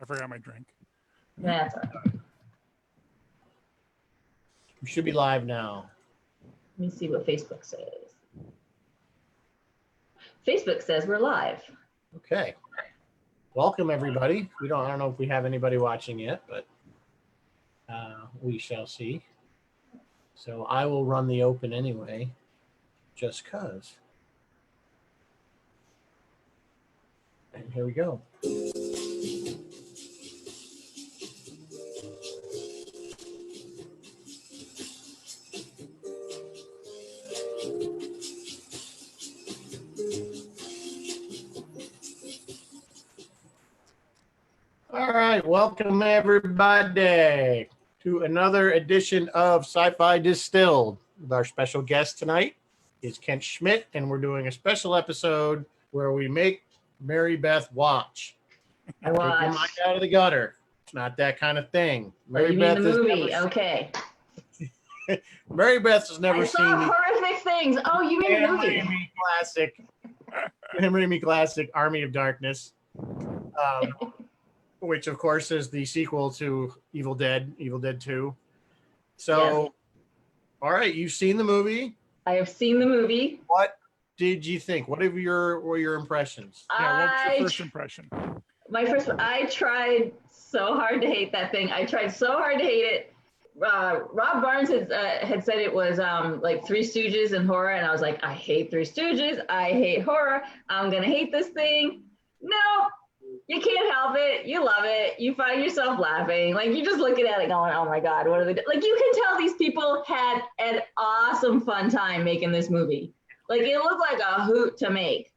forgot my drink. That's all right. We should be live now. Let me see what Facebook says. Facebook says we're live. Okay. Welcome everybody. I don't know if we have anybody watching yet, but we shall see. So I will run the open anyway, just cause. And here we go. All right, welcome everybody to another edition of Sci-Fi Distilled. Our special guest tonight is Kent Schmidt, and we're doing a special episode where we make Marybeth watch. I Take your mind watched. out of the gutter. It's not that kind of thing. Oh, you mean the movie? Never, Okay. Marybeth has never I seen saw the horrific things. Oh, you mean the Sam movie? Raimi classic, Army of Darkness, which of course is the sequel to Evil Dead 2. So, Yes. All right, you've seen the movie. I have seen the movie. What did you think? What were your impressions? Yeah, what was your first impression? I tried so hard to hate that thing. I tried so hard to hate it. Rob Barnes had said it was like Three Stooges and horror, and I was like, I hate Three Stooges. I hate horror. I'm gonna hate this thing. No, you can't help it. You love it. You find yourself laughing. Like you're just looking at it going, oh my God, what are they doing? Like you can tell these people had an awesome fun time making this movie. Like it looked like a hoot to make.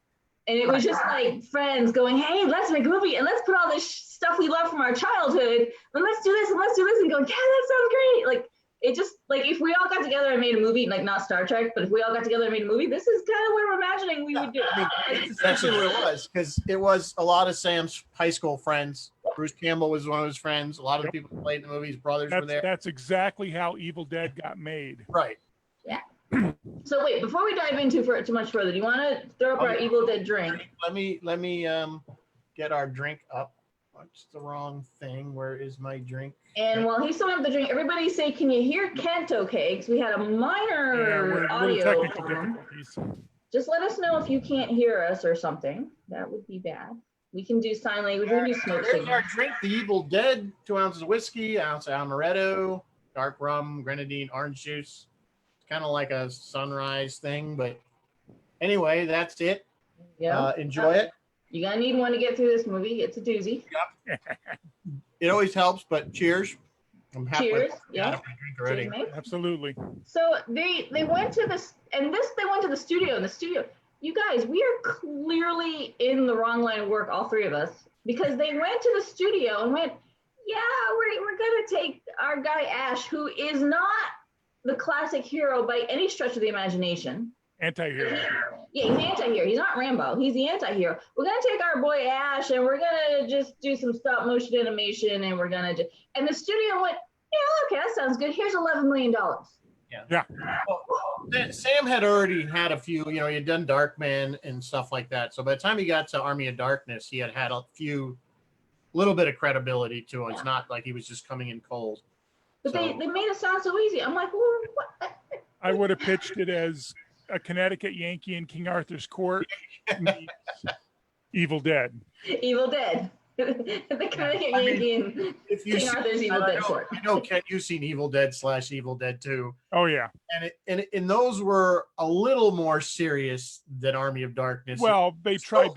And it was just like friends going, hey, let's make a movie and let's put all this stuff we love from our childhood and let's do this and let's do this and go, yeah, that sounds great. Like it just like if we all got together and made a movie, like not Star Trek, but if we all got together and made a movie, this is kind of what we're imagining we would do. That's actually what it was, because it was a lot of Sam's high school friends. Bruce Campbell was one of his friends. A lot of the people who played in the movie, his brothers were there. That's exactly how Evil Dead got made. Right. Yeah. So wait, before we dive into too much further, do you want to throw up our Evil Dead drink? Let me get our drink up. What's the wrong thing? Where is my drink? And while he's throwing up the drink, everybody say, can you hear Kent okay? Because we had a minor audio technical problem. difficulties. Just let us know if you can't hear us or something. That would be bad. We can do sign language. We can do smoke There's signals. our drink, the Evil Dead, 2 ounces of whiskey, an ounce of amaretto, dark rum, grenadine, orange juice. Kind of like a sunrise thing, but anyway, that's it. Yeah. Enjoy it. You're gonna need one to get through this movie. It's a doozy. Yep. It always helps, but cheers. I'm happy. Cheers. Yeah. Yeah. Drink already. Cheers, mate. Absolutely. So they went to this, and they went to the studio. And the studio, you guys, we are clearly in the wrong line of work, all three of us, because they went to the studio and went, yeah, we're gonna take our guy Ash, who is not the classic hero by any stretch of the imagination. Anti-hero. Yeah, he's the anti-hero. He's not Rambo. He's the anti-hero. We're gonna take our boy Ash and we're gonna just do some stop motion animation and we're gonna just. And the studio went, yeah, okay, that sounds good. Here's $11 million. Yeah. Well, Sam had already had a few. He had done Darkman and stuff like that. So by the time he got to Army of Darkness, he had a little bit of credibility to him. It's not like he was just coming in cold. But they made it sound so easy. I'm like, well, what? I would have pitched it as a Connecticut Yankee in King Arthur's Court meets Evil Dead. Evil Dead. The Connecticut Yankee in King Arthur's Evil Dead Court. I know, Kent, you've seen Evil Dead / Evil Dead 2. Oh yeah. And those were a little more serious than Army of Darkness. Well, they tried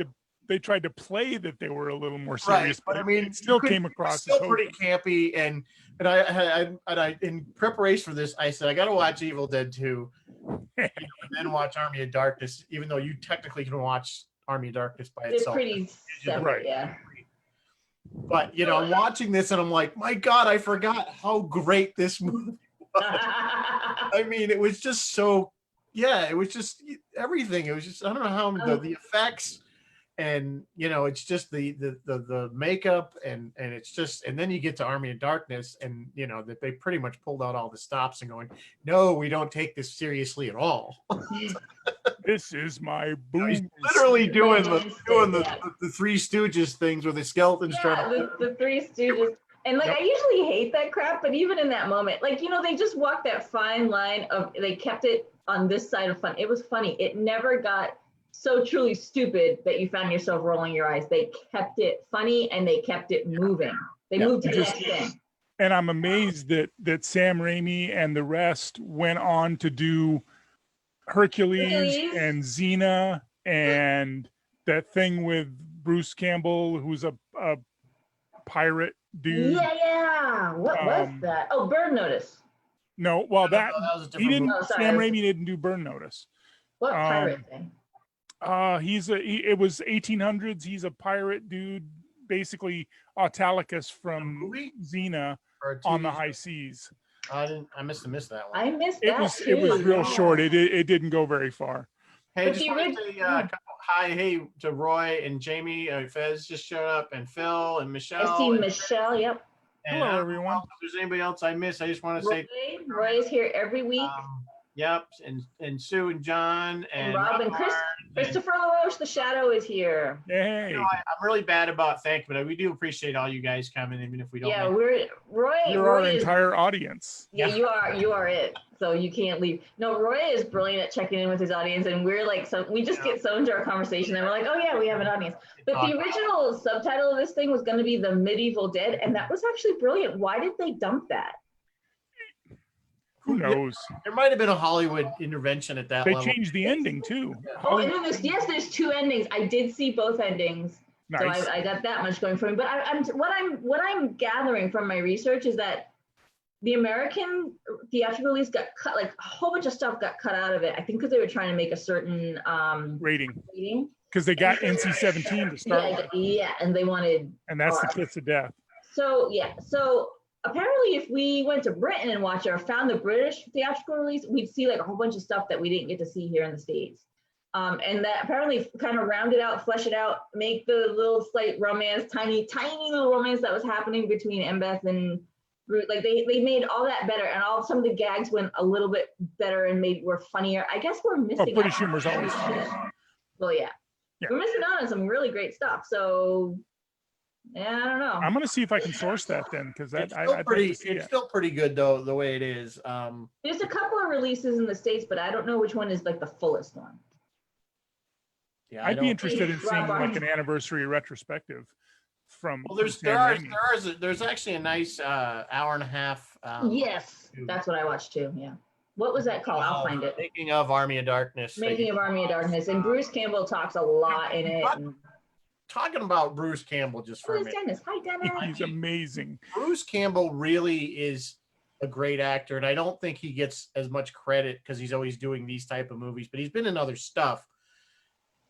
to play that they were a little more serious, right, but I mean, it still came across still pretty campy. And I in preparation for this, I said I got to watch Evil Dead 2, and then watch Army of Darkness, even though you technically can watch Army of Darkness by itself. They're pretty separate, right. Yeah. But I'm watching this and I'm like, my God, I forgot how great this movie was. I mean, it was just so. Yeah, it was just everything. It was just I don't know how the effects. And it's just the makeup and it's just, and then you get to Army of Darkness and that they pretty much pulled out all the stops and going, no, we don't take this seriously at all. This is my boom. He's literally doing Yeah. the Three Stooges things where the skeletons trying to. The Three Stooges. And like, Yep. I usually hate that crap, but even in that moment, like, they just walked that fine line of, they kept it on this side of fun. It was funny. It never got so truly stupid that you found yourself rolling your eyes. They kept it funny and they kept it moving. They moved to the next thing. And I'm amazed that Sam Raimi and the rest went on to do Hercules and Xena and that thing with Bruce Campbell, who's a pirate dude. Yeah. What was that? Oh, Bird Notice. No, well, that was a he didn't. different movie. Sam Raimi didn't do Burn Notice. What pirate thing? It was 1800s. He's a pirate dude, basically Autolycus from Xena on the high seas. I missed that one. I missed that too. It was real short. It didn't go very far. Hey, just want to say hi, hey to Roy and Jamie. Fez just showed up, and Phil and Michelle. I see Michelle. Yep. Hello, everyone. If there's anybody else I missed, I just want to say Roy is here every week. Yep, and Sue and John and Rob and Christopher LaRoche, the Shadow, is here. Hey, I'm really bad about thanking, but we do appreciate all you guys coming, even if we don't. Yeah, you're our entire audience. Yeah, you are it. So you can't leave. No, Roy is brilliant at checking in with his audience, and we're like, so we just get so into our conversation, and we're like, oh yeah, we have an audience. But the original subtitle of this thing was going to be The Medieval Dead, and that was actually brilliant. Why did they dump that? Who knows? There might have been a Hollywood intervention at that level. They changed the ending too. Oh, and then there's two endings. I did see both endings, nice. So I got that much going for me. But what I'm gathering from my research is that the American theatrical release got cut. Like a whole bunch of stuff got cut out of it. I think because they were trying to make a certain rating. Because they got NC-17 to start with. Yeah, and they wanted. And that's the kiss of death. So apparently, if we went to Britain and watched or found the British theatrical release, we'd see like a whole bunch of stuff that we didn't get to see here in the States. And that apparently kind of round it out, flesh it out, make the little slight romance, tiny little romance that was happening between Embeth and Root. Like they made all that better, and some of the gags went a little bit better and maybe were funnier. I guess we're missing. British humor's always funny. Well, yeah, we're missing out on some really great stuff. So. Yeah, I don't know. I'm gonna see if I can source that then, because it's still pretty good though, the way it is. There's a couple of releases in the States, but I don't know which one is like the fullest one. Yeah, I'd be interested in seeing like an anniversary retrospective from. Well, there's actually a nice hour and a half. Yes, that's what I watched too. Yeah. What was that called? I'll find it. Making of Army of Darkness. Making of Army of Darkness, and Bruce Campbell talks a lot in it. Talking about Bruce Campbell just for a minute. Dennis. Hi, Dennis. He's amazing. Bruce Campbell really is a great actor, and I don't think he gets as much credit because he's always doing these type of movies, but he's been in other stuff.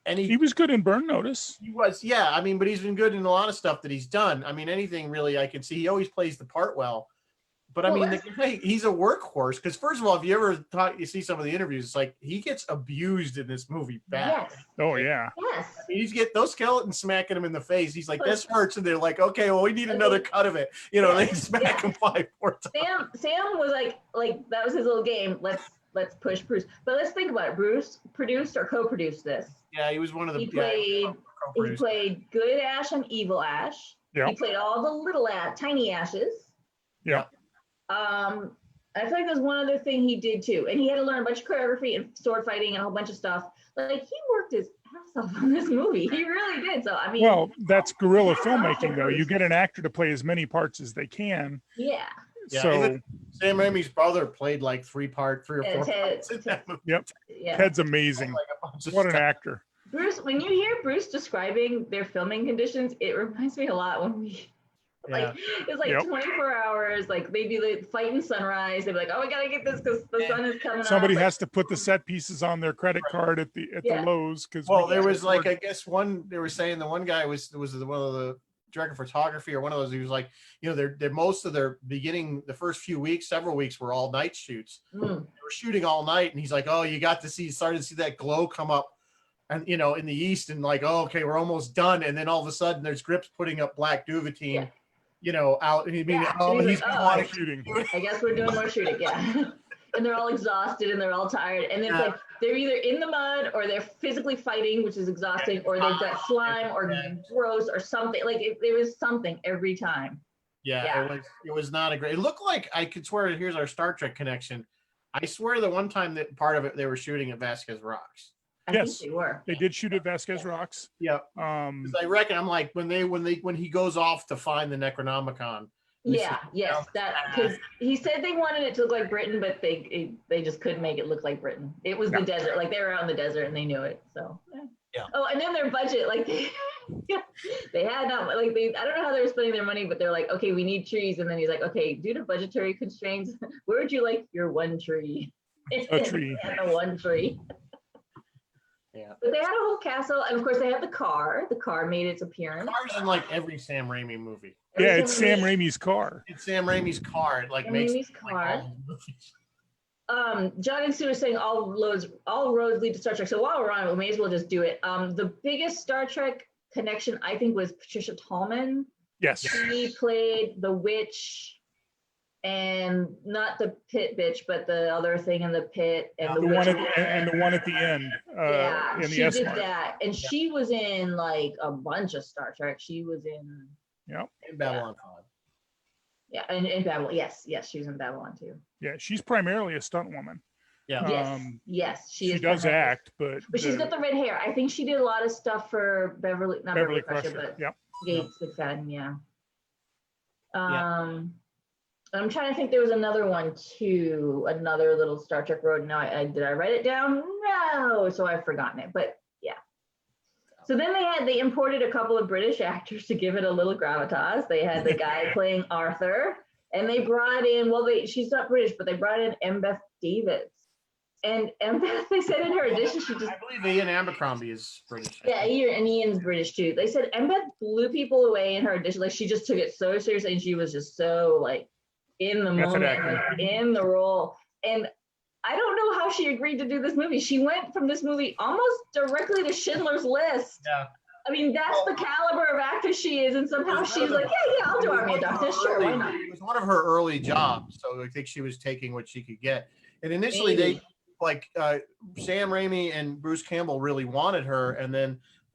And he was good in Burn Notice. He was, yeah. I mean, but he's been good in a lot of stuff that he's done. I mean, anything really I can see. He always plays the part well. But I mean, the guy, he's a workhorse. Because first of all, if you ever you see some of the interviews, it's like he gets abused in this movie bad. Yes. Oh yeah. Yes. I mean, he's get those skeletons smacking him in the face. He's like, this hurts, and they're like, okay, well, we need another cut of it. You know, they smack him 5 more times. Sam was like that was his little game. Let's push Bruce. But let's think about it. Bruce produced or co-produced this. Yeah, he was one of the. He played good Ash and evil Ash. Yeah. He played all the little tiny Ashes. Yeah. I feel like there's one other thing he did too, and he had to learn a bunch of choreography and sword fighting and a whole bunch of stuff. Like he worked his ass off on this movie. He really did. So I mean, well, that's guerrilla filmmaking, though. You get an actor to play as many parts as they can. Yeah. Yeah. Sam Raimi's brother played like 3 or 4 parts in that movie. Yep. Yeah. Ted's amazing. What an actor. Bruce, when you hear Bruce describing their filming conditions, it reminds me a lot when we. Like it's like 24 hours, like maybe like fighting sunrise. They'd be like, "Oh, we gotta get this because the sun is coming." Somebody has to put the set pieces on their credit card at the Lowe's because. Well, there was like I guess they were saying the one guy was one of the director of photography or one of those. He was like, you know, they're most of their beginning, the first few weeks, several weeks were all night shoots. They were shooting all night, and he's like, "Oh, you started to see that glow come up." And in the east, and like, oh, okay, we're almost done. And then all of a sudden, there's Grips putting up black Duvetine. Out. And he's shooting. I guess we're doing more shooting. Yeah. and they're all exhausted and they're all tired. And it's like they're either in the mud or they're physically fighting, which is exhausting, or they've got slime or gross or something. Like there was something every time. Yeah, it was not a great. It looked like I could swear. Here's our Star Trek connection. I swear the one time that part of it they were shooting at Vasquez Rocks. I think they were. They did shoot at Vasquez Rocks. Yeah. I reckon I'm like when he goes off to find the Necronomicon. Yeah, yes, that because he said they wanted it to look like Britain, but they just couldn't make it look like Britain. It was the desert, like they were out in the desert and they knew it. So yeah. Oh, and then their budget, like they had not like I don't know how they were spending their money, but they're like, okay, we need trees, and then he's like, okay, due to budgetary constraints, where would you like your one tree? A tree. And the one tree. Yeah. But they had a whole castle, and of course they had the car. The car made its appearance. The car's in like every Sam Raimi movie. Yeah, it's Sam Raimi's car. It's Sam Raimi's car. It like Sam makes Raimi's car. Like John and Sue are saying all roads lead to Star Trek. So while we're on it, we may as well just do it. The biggest Star Trek connection, I think, was Patricia Tallman. Yes. She played the witch, and not the pit bitch, but the other thing in the pit, and the one at the end. Yeah, in the she did S-Mark. that, and she was in like a bunch of Star Trek. She was in. Yep. In Babylon 5. Yeah, and in Babylon, yes, she was in Babylon too. Yeah, she's primarily a stunt woman. Yeah. Yes, she does act, but she's got the red hair. I think she did a lot of stuff for Beverly Crusher, but yep. Gates McFadden, yeah. I'm trying to think. There was another one too, another little Star Trek road. Now, did I write it down? No, so I've forgotten it. But yeah. So then they imported a couple of British actors to give it a little gravitas. They had the guy playing Arthur, and they brought in. Well, she's not British, but they brought in Marybeth Davids. And Marybeth, they said in her audition, she just. I believe Ian Abercrombie is British. Yeah, and Ian's British too. They said Marybeth blew people away in her audition. Like she just took it so seriously, and she was just so like in the moment, like, in the role. And I don't know how she agreed to do this movie. She went from this movie almost directly to Schindler's List. Yeah. I mean, that's the caliber of actress she is, and somehow she's like, yeah, I'll do Army of Darkness. Sure, why not? It was one of her early jobs, so I think she was taking what she could get. And initially, they like Sam Raimi and Bruce Campbell really wanted her,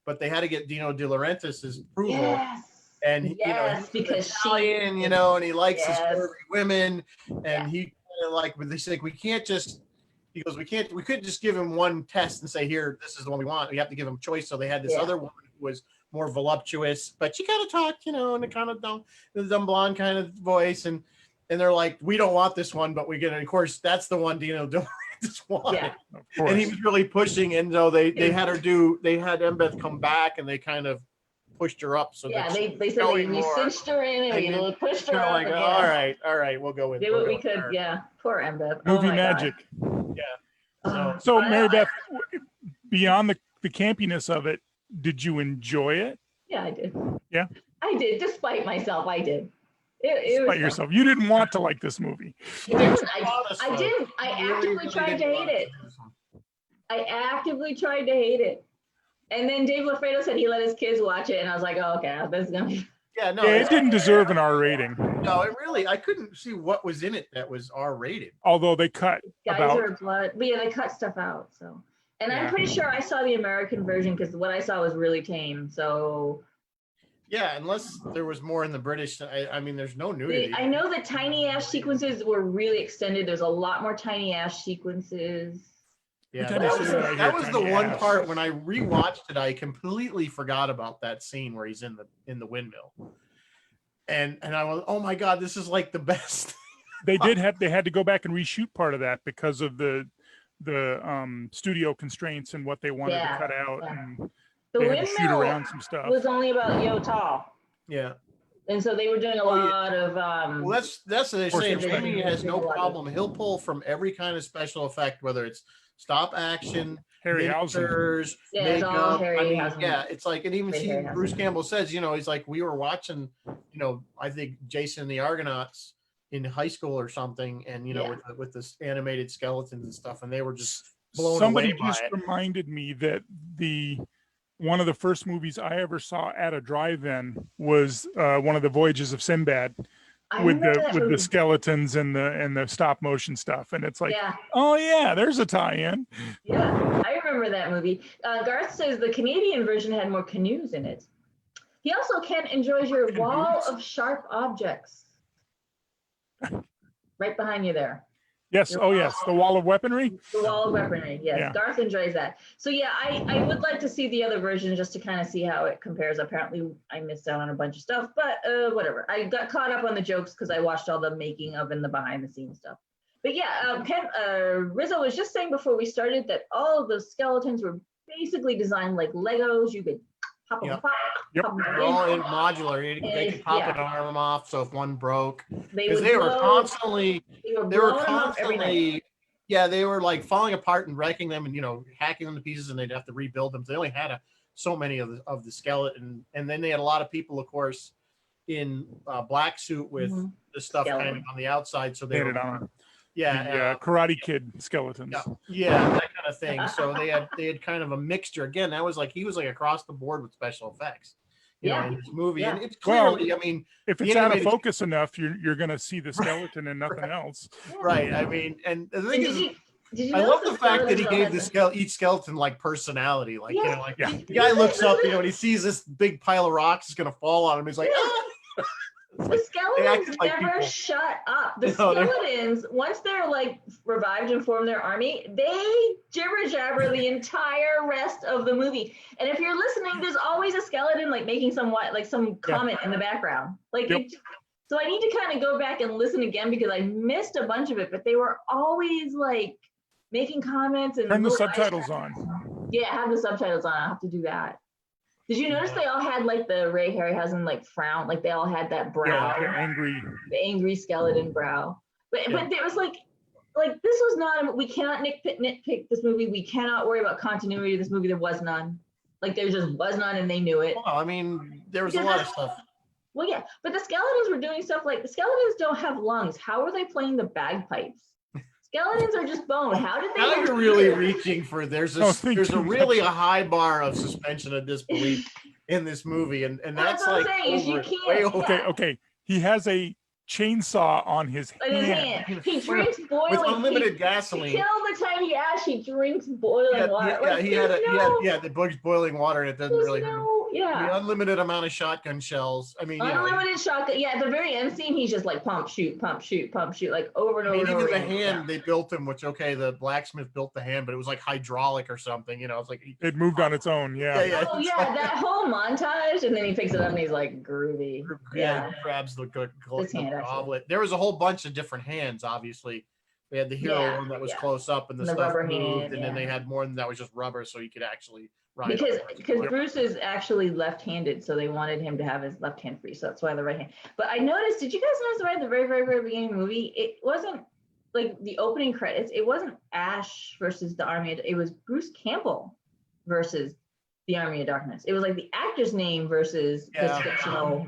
but they had to get Dino De Laurentiis' approval. Yes. And because Italian, and he likes his curvy women, and he like, but they said we can't just. He goes, we couldn't just give him one test and say, here, this is the one we want. We have to give him a choice. So they had this other woman who was more voluptuous, but she kind of talked, in a kind of dumb blonde kind of voice, and they're like, we don't want this one, but we get it. Of course, that's the one Dino De Laurentiis wanted. Yeah. And he was really pushing, and so they had Marybeth come back, and they kind of pushed her up. So they said we cinched her in and we pushed her up. Like, all right, we'll go with. Did what we could, yeah. Poor Marybeth. Movie magic. Yeah. So Marybeth, beyond the campiness of it, did you enjoy it? Yeah, I did. Yeah, I did. Despite myself, I did. Despite yourself, you didn't want to like this movie. I didn't. I actively tried to hate it. I actively tried to hate it. And then Dave Lafredo said he let his kids watch it, and I was like, oh, okay, this is gonna be. Yeah, no, it didn't deserve an R rating. No, I couldn't see what was in it that was R rated. Although they cut blood, but yeah, they cut stuff out. So, and I'm pretty sure I saw the American version because what I saw was really tame. So. Yeah, unless there was more in the British. I mean, there's no nudity. I know the tiny ash sequences were really extended. There's a lot more tiny ash sequences. Yeah, that was the one part when I rewatched it, I completely forgot about that scene where he's in the windmill, and I was, oh my god, this is like the best. They had to go back and reshoot part of that because of the studio constraints and what they wanted to cut out, and the they had to shoot around some stuff. Was only about tall. Yeah. And so they were doing a lot of. Well, that's what they say. Raimi has no problem. He'll pull from every kind of special effect, whether it's stop action, miniatures, makeup. It's like, and even Bruce Campbell says, he's like, we were watching, I think Jason and the Argonauts in high school or something, and with this animated skeletons and stuff, and they were just blown away by it. Somebody just reminded me that one of the first movies I ever saw at a drive-in was one of the Voyages of Sinbad. with remember that the movie. skeletons and the stop motion stuff, and it's like, Yeah. oh yeah, there's a tie-in. Yeah, I remember that movie. Garth says the Canadian version had more canoes in it. He also, Kent, enjoys your wall of sharp objects. Right behind you there. Yes. Your Oh wall- yes, the wall of weaponry. The wall of weaponry. Yes, Yeah. Garth enjoys that. So yeah, I would like to see the other version just to kind of see how it compares. Apparently, I missed out on a bunch of stuff, but whatever. I got caught up on the jokes because I watched all the making of and the behind the scenes stuff. But yeah, Kent, Rizzo was just saying before we started that all of those skeletons were basically designed like Legos. You could pop them Yep. apart. Yep. Pop them They're all in modular. They could pop Yeah. an arm off, so if one broke, They because would they were blow- constantly, They were they were blowing them up every night. constantly, yeah, they were like falling apart and wrecking them, and hacking them to pieces, and they'd have to rebuild them. So they only had so many of the skeleton, and then they had a lot of people, of course, in black suit with the stuff kind Skeleton. of on the outside, so They they had were, it on. yeah, The Karate Kid skeletons. yeah, that kind of thing. So they had kind of a mixture. Again, that was like he was like across the board with special effects, in this movie, and it's clearly, I mean, If it's out of focus enough, you're gonna see the skeleton and nothing else. right? I mean, and the thing And is, did you I notice love the fact that he gave skeletons each skeleton like personality. Like, Yeah. like Yeah. the guy looks up, and he sees this big pile of rocks is gonna fall on him. He's like, ah! The skeletons like never people. shut up. The No, they're- skeletons, once they're like revived and form their army, they jibber jabber the entire rest of the movie. And if you're listening, there's always a skeleton like making some comment in the background. Like, Yep. so I need to kind of go back and listen again because I missed a bunch of it, but they were always like making comments and Turn the little subtitles on. Yeah, have the subtitles on. I'll have to do that. Did you notice they all had like the Ray Harryhausen like frown, like they all had that brow, Yeah, angry. the angry skeleton brow. But there was like this was not. We cannot nitpick this movie. We cannot worry about continuity of this movie. There was none. Like there just was none, and they knew it. Well, I mean, there was a lot of stuff. Well, yeah, but the skeletons were doing stuff like the skeletons don't have lungs. How are they playing the bagpipes? Skeletons are just bone. How did they? Now you're really reaching for there's a really a high bar of suspension of disbelief in this movie, and that's what I'm like saying, is you over, can't- way over. Okay. He has a chainsaw on his In his hand. hand. He drinks boiling. with unlimited he, gasoline. Till the time he asks, he drinks boiling water. Like, he had there's the bugs boiling water, and it doesn't really hurt him. Yeah. The unlimited amount of shotgun shells. I mean, Unlimited shotgun. Yeah, at the very end scene, he's just like pump, shoot, like over and over. even and over the again. hand they built him, which the blacksmith built the hand, but it was like hydraulic or something. It's like It moved on its own. Yeah. Oh yeah, that whole montage, and then he picks it up and he's like groovy. Yeah. grabs the His hand, actually. goblet. There was a whole bunch of different hands. Obviously, we had the hero one that was close up, and the stuff rubber moved, hand, and then they had more than that was just rubber, so he could actually ride. Because Bruce is actually left-handed, so they wanted him to have his left hand free, so that's why the right hand. But I noticed, did you guys notice right at the very, very, very beginning of the movie, it wasn't like the opening credits, it wasn't Ash versus the Army, it was Bruce Campbell versus the Army of Darkness. It was like the actor's name versus his fictional,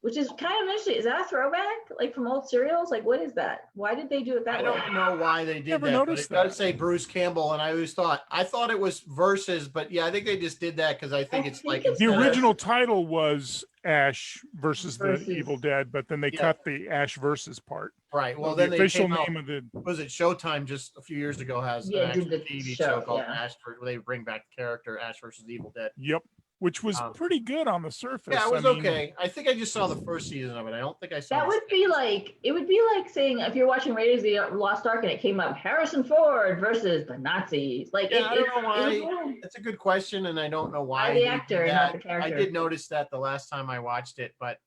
which is kind of interesting. Is that a throwback, like from old serials? Like, what is that? Why did they do it that way? I don't know why they did Never that, but noticed it does say Bruce Campbell, and I thought it was versus, but yeah, I think they just did that because I think it's like The instead of- original title was Ash versus the Evil Dead, but then they Yeah. cut the Ash versus part. right. Well, the then they official came out, name of the was it Showtime just a few years ago has Yeah, an actual did the TV show, show called yeah. Ash, where they bring back the character Ash versus the Evil Dead. Yep, which was pretty good on the surface. Yeah, it was I mean, okay. I think I just saw the first season of it. I don't think I saw. That the would be like, it would be like saying if you're watching Raiders of the Lost Ark and it came up Harrison Ford versus the Nazis. Like, Yeah, I don't know it why. was- It's a good question, and I don't know why. By the they did actor, that. not the character. I did notice that the last time I watched it, but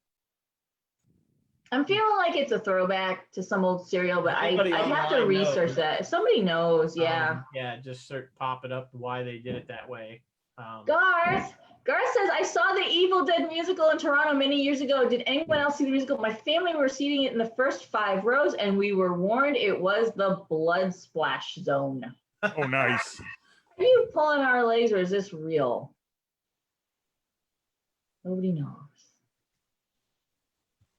I'm feeling like it's a throwback to some old serial, but I'd Anybody have to online research knows. that. If somebody knows, yeah. just pop it up why they did it that way. Garth says, I saw the Evil Dead musical in Toronto many years ago. Did anyone else see the musical? My family were seating it in the first 5 rows, and we were warned it was the blood splash zone. Oh, nice. Are you pulling our legs, or is this real? Nobody knows.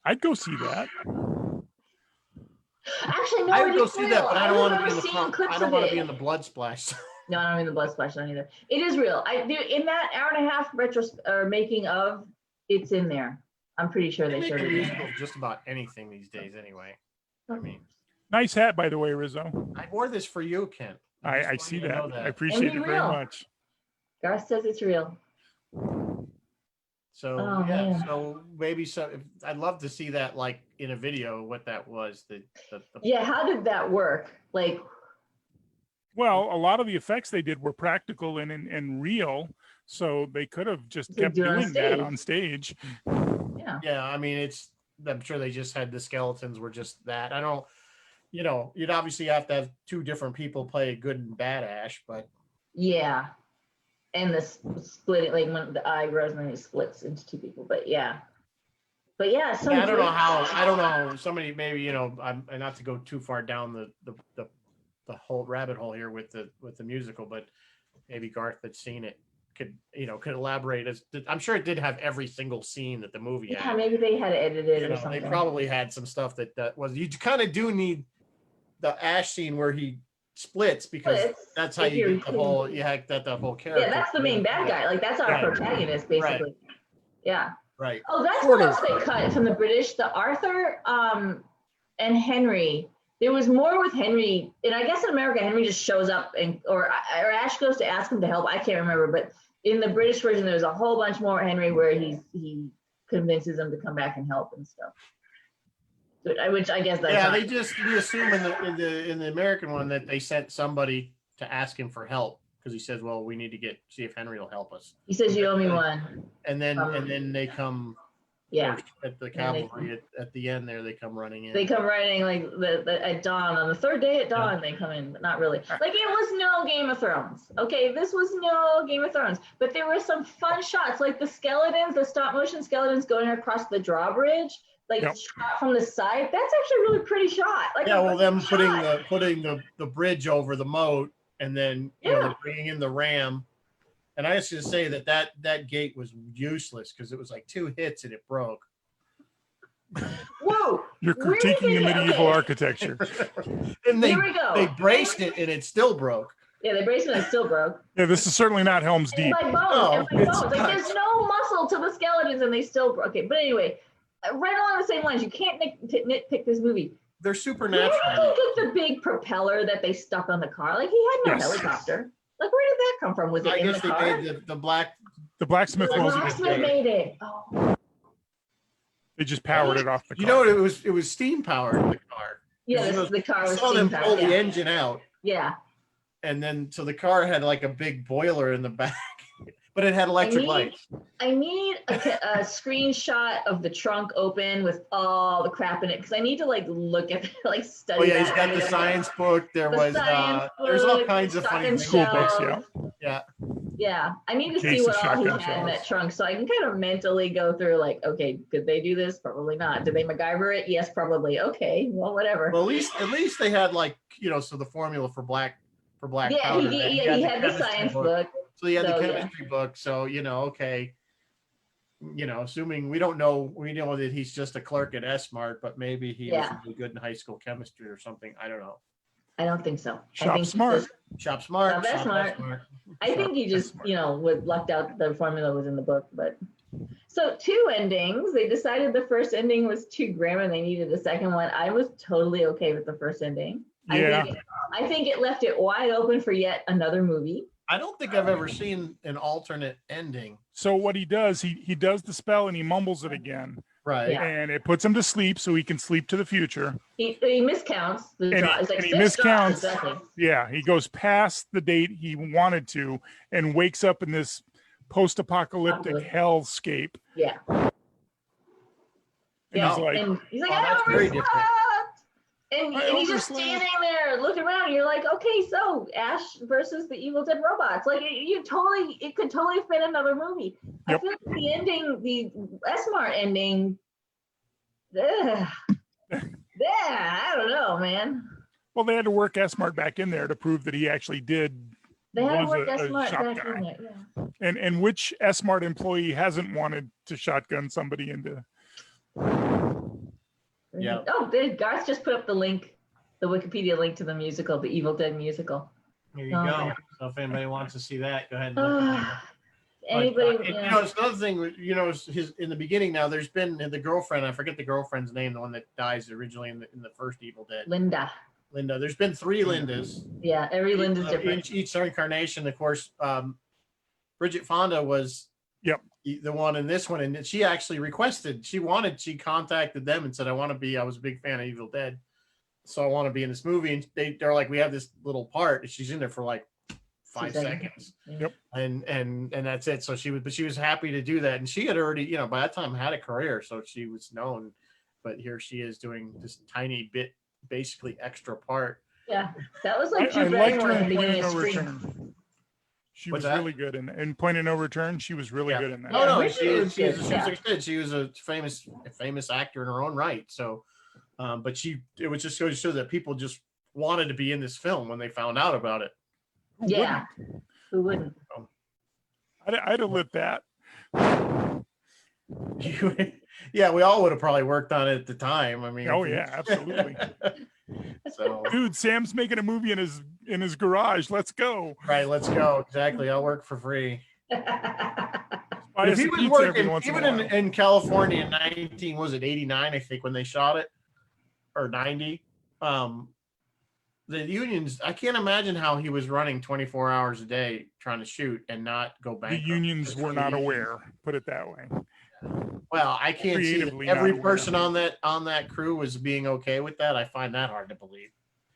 I'd go see that. Actually, no, I it would go is see real. that, but I don't want to be in remember the seeing front. clips I don't of want to it. be in the blood splash. No, I don't mean the blood splash zone either. It is real. In that hour and a half retro or making of, it's in there. I'm pretty sure They they make showed a it. musical of just about anything these days, anyway. I mean, Nice hat, by the way, Rizzo. I wore this for you, Kent. just I want see you to that. know I appreciate And it be very real. much. Garth says it's real. So Oh, yeah, man. so maybe I'd love to see that like in a video. What that was. Yeah, how did that work? Like, Well, a lot of the effects they did were practical and real, so they could have just They kept do it on doing that stage. on stage. yeah. Yeah, I mean, I'm sure they just had the skeletons were just that. I don't, you'd obviously have to have two different people play good and bad Ash, but Yeah. And the split, like when the eye Rosemary splits into two people, but yeah. But yeah, some I don't know how somebody maybe, I'm not to go too far down the whole rabbit hole here with the musical, but maybe Garth that's seen it could elaborate. I'm sure it did have every single scene that the movie Yeah, had. maybe they had to edit it or They something. probably had some stuff that was, you kind of do need the Ash scene where he splits, because that's how you get the whole the whole character. Yeah, that's the main bad guy. Like that's our protagonist, basically. Right. Yeah. Right. Oh, that's Sort what of. else they cut from the British. The Arthur and Henry. There was more with Henry, and I guess in America, Henry just shows up or Ash goes to ask him to help. I can't remember, but in the British version, there's a whole bunch more Henry where he convinces him to come back and help and stuff. Which I guess that's we assume in the American one that they sent somebody to ask him for help, because he says, well, we need to see if Henry will help us. He says, you owe me one. And then they come. Yeah. At the cavalry at the end there, they come running in. They come running like at dawn, on the third day at dawn, they come in, but not really. Like it was no Game of Thrones. Okay, this was no Game of Thrones, but there were some fun shots, like the skeletons, the stop motion skeletons going across the drawbridge, shot from the side. That's actually a really pretty shot. Like them putting the bridge over the moat, and then they're bringing in the ram. And I just to say that gate was useless, because it was like 2 hits and it broke. Whoa! You're critiquing the medieval architecture. And Here we go. They braced it and it still broke. Yeah, they braced it and it still broke. Yeah, this is certainly not Helm's Deep. Like bones. Like there's no muscle to the skeletons and they still broke. Okay, but anyway, right along the same lines, you can't nitpick this movie. They're supernatural. Where did they get the big propeller that they stuck on the car? Like he had no helicopter. Like, where did that come from? Was it in the car? I guess they made the blacksmith made it. Oh. They just powered it off the car. You know what? It was steam powered, the car. Yeah, the car was steam powered. I saw them pull the engine out. Yeah. And then, so the car had like a big boiler in the back, but it had electric lights. I need a screenshot of the trunk open with all the crap in it, because I need to look at study. Oh yeah, he's got the science book. There's all kinds of funny school books. Yeah, I need to see what all he had in that trunk, so I can kind of mentally go through okay, could they do this? Probably not. Did they MacGyver it? Yes, probably. Okay, well, whatever. Well, at least they had so the formula for black powder. He had the science book. So he had the chemistry book. So okay. Assuming we know that he's just a clerk at S-Mart, but maybe he was really good in high school chemistry or something. I don't know. I don't think so. Shop smart. Shop smart. I think he just, lucked out that the formula was in the book. But so 2 endings. They decided the first ending was too grim and they needed a second one. I was totally okay with the first ending. Yeah. I think it left it wide open for yet another movie. I don't think I've ever seen an alternate ending. So what he does, he does the spell and he mumbles it again. Right. Yeah. And it puts him to sleep so he can sleep to the future. He miscounts the draw. It's he miscounts. Exactly. Yeah, he goes past the date he wanted to and wakes up in this post-apocalyptic hellscape. Yeah. And he's like, I overslept. And he's just standing there looking around. And you're like, okay, so Ash versus the Evil Dead robots. Like it could totally fit another movie. Yep. I feel like the ending, the S-Mart ending, I don't know, man. Well, they had to work S-Mart back in there to prove that he actually did. They had to work S-Mart back in there. Yeah. And which S-Mart employee hasn't wanted to shotgun somebody into? Yeah. Oh, Garth just put up the link, the Wikipedia link to the musical, the Evil Dead musical. Here you go. So if anybody wants to see that, go ahead and look at it. Anybody, you know, it's another thing. You know, his in the beginning. Now, there's been the girlfriend. I forget the girlfriend's name, the one that dies originally in the first Evil Dead. Linda. There's been 3 Lindas. Yeah, every Linda's different. Each incarnation, of course. Bridget Fonda was the one in this one, and she actually requested. She contacted them and said, I was a big fan of Evil Dead, so I want to be in this movie. And they're like, we have this little part, and she's in there for like 5 seconds. Yep. And that's it. So she was happy to do that, and she had already, you know, by that time had a career, so she was known. But here she is doing this tiny bit, basically extra part. Yeah, that was like I Drew liked her Barrymore in in the Point beginning of of No Scream. Return. She What's was that? really good in Point of No Return. She was really good in that. No, Yeah, she was good, like I said, she was a famous actor in her own right. So, but it was just goes to show that people just wanted to be in this film when they found out about it. Yeah, who wouldn't? I'd have lit that. Yeah, we all would have probably worked on it at the time. I mean, Oh yeah, absolutely. So, Dude, Sam's making a movie in his garage. Let's go. right, let's go. Exactly. I'll work for free. Buy If us he a was pizza every working, once in a even while. in California in 89, I think, when they shot it, or 90, the unions, I can't imagine how he was running 24 hours a day trying to shoot and not go The bankrupt. unions were not aware. Put it that way. Well, I can't see that Creatively every not aware. person on that crew was being okay with that. I find that hard to believe.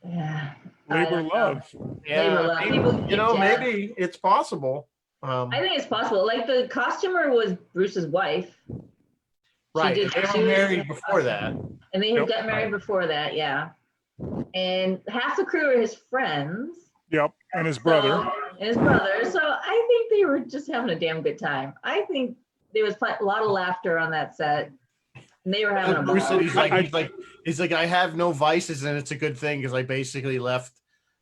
Yeah, Labor love. Yeah, Labor love. maybe, People you know, get maybe it's possible. I think it's possible. Like the costumer was Bruce's wife. Right. did- They she were was- married before that. And they had Yep. got married before that, yeah. And half the crew are his friends. Yep, and his brother. So I think they were just having a damn good time. I think there was a lot of laughter on that set. And they were having a Bruce said ball. he's like, I have no vices, and it's a good thing because I basically left.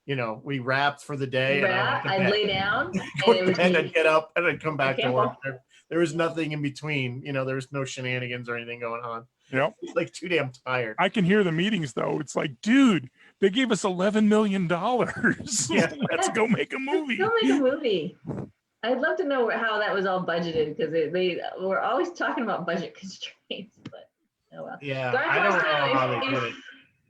You know, we wrapped for the day. I'd lay down. Go And it to was bed, I'd get up, and I'd come back to Okay. work. There was nothing in between. You know, there was no shenanigans or anything going on. Yep. He's like too damn tired. I can hear the meetings though. It's like, dude, they gave us $11 million. Yeah. Let's go make a movie. Let's go make a movie. I'd love to know how that was all budgeted because they were always talking about budget constraints. But oh well. Yeah, Garth I don't wants know to know how they did it.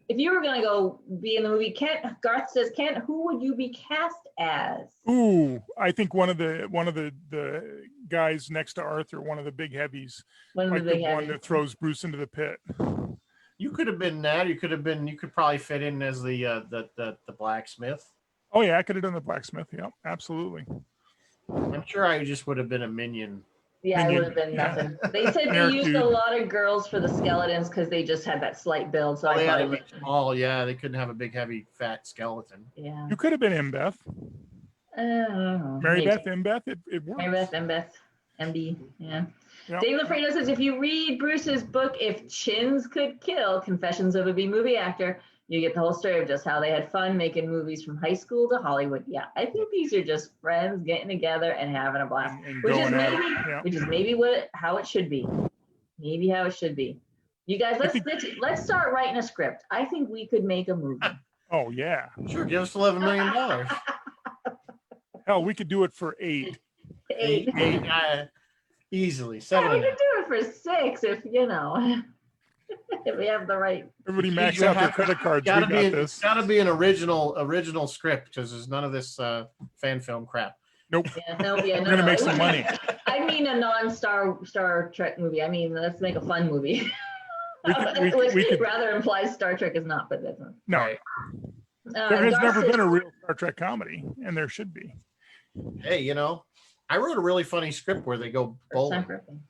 if you were gonna go be in the movie, Garth says, Kent, who would you be cast as? Ooh, I think one of the guys next to Arthur, one of the big heavies, One of like the big the one heavies. that throws Bruce into the pit. You could have been that. You could probably fit in as the blacksmith. Oh yeah, I could have done the blacksmith. Yeah, absolutely. I'm sure I just would have been a minion. Yeah, it Minion, would have been yeah. nothing. They said they Generic used dude. a lot of girls for the skeletons because they just had that slight build. So Oh, I they thought had it to was, be small. Yeah, they couldn't have a big, heavy, fat skeleton. yeah. You could have been Mbeth. I don't know. Marybeth, Mbeth, it works. Marybeth, Marybeth, MB, yeah. Yep. Dave LaFredo says, if you read Bruce's book, If Chins Could Kill, Confessions of a B-Movie Actor, you get the whole story of just how they had fun making movies from high school to Hollywood. Yeah, I think these are just friends getting together and having a blast, And which is going at it. maybe, Yeah. which is maybe how it should be. Maybe how it should be. You guys, let's start writing a script. I think we could make a movie. Oh yeah. Sure, give us $11 million. Hell, we could do it for 8. Eight. Easily Yeah, 7. we could do it for 6 if you know. If we have the right. Everybody You max out their have- credit cards. We Gotta got be, this. gotta be an original script because there's none of this fan film crap. Nope. Yeah, no, yeah, We're no, gonna no. make some money. I mean a non-Star Trek movie. I mean, let's make a fun movie. We could- Rather implies Star Trek is not, but that's not. No, Right. there has Garth never says- been a real Star Trek comedy, and there should be. Hey, you know, I wrote a really funny script where they go First time bowling for everything.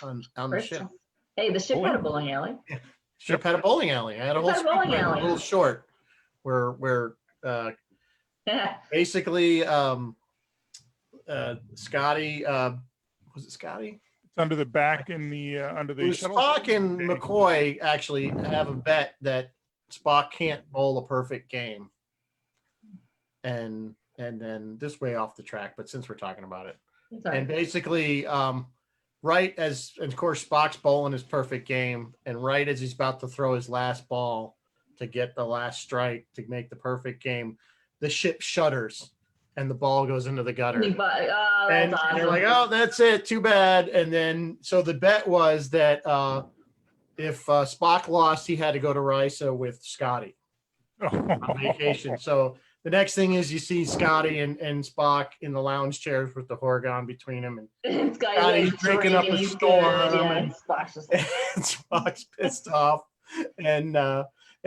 on the First ship. time. Hey, the ship had a bowling alley. Ship had a bowling alley. I had a whole Ship had a bowling script, a alley. little short where basically Scotty was it Scotty? It's under the back in the under It the was shuttle. Spock and McCoy actually have a bet that Spock can't bowl a perfect game. And then this way off the track, but since we're talking about it. It's all And right. basically, right as, and of course, Spock's bowling his perfect game, and right as he's about to throw his last ball to get the last strike to make the perfect game, the ship shudders and the ball goes into the gutter. Oh, that's And awesome. they're like, oh, that's it. Too bad. And then, so the bet was that if Spock lost, he had to go to Risa with Scotty on vacation. So the next thing is you see Scotty and Spock in the lounge chairs with the Horgon between them. And Scotty's drinking up a storm. And Spock's pissed off.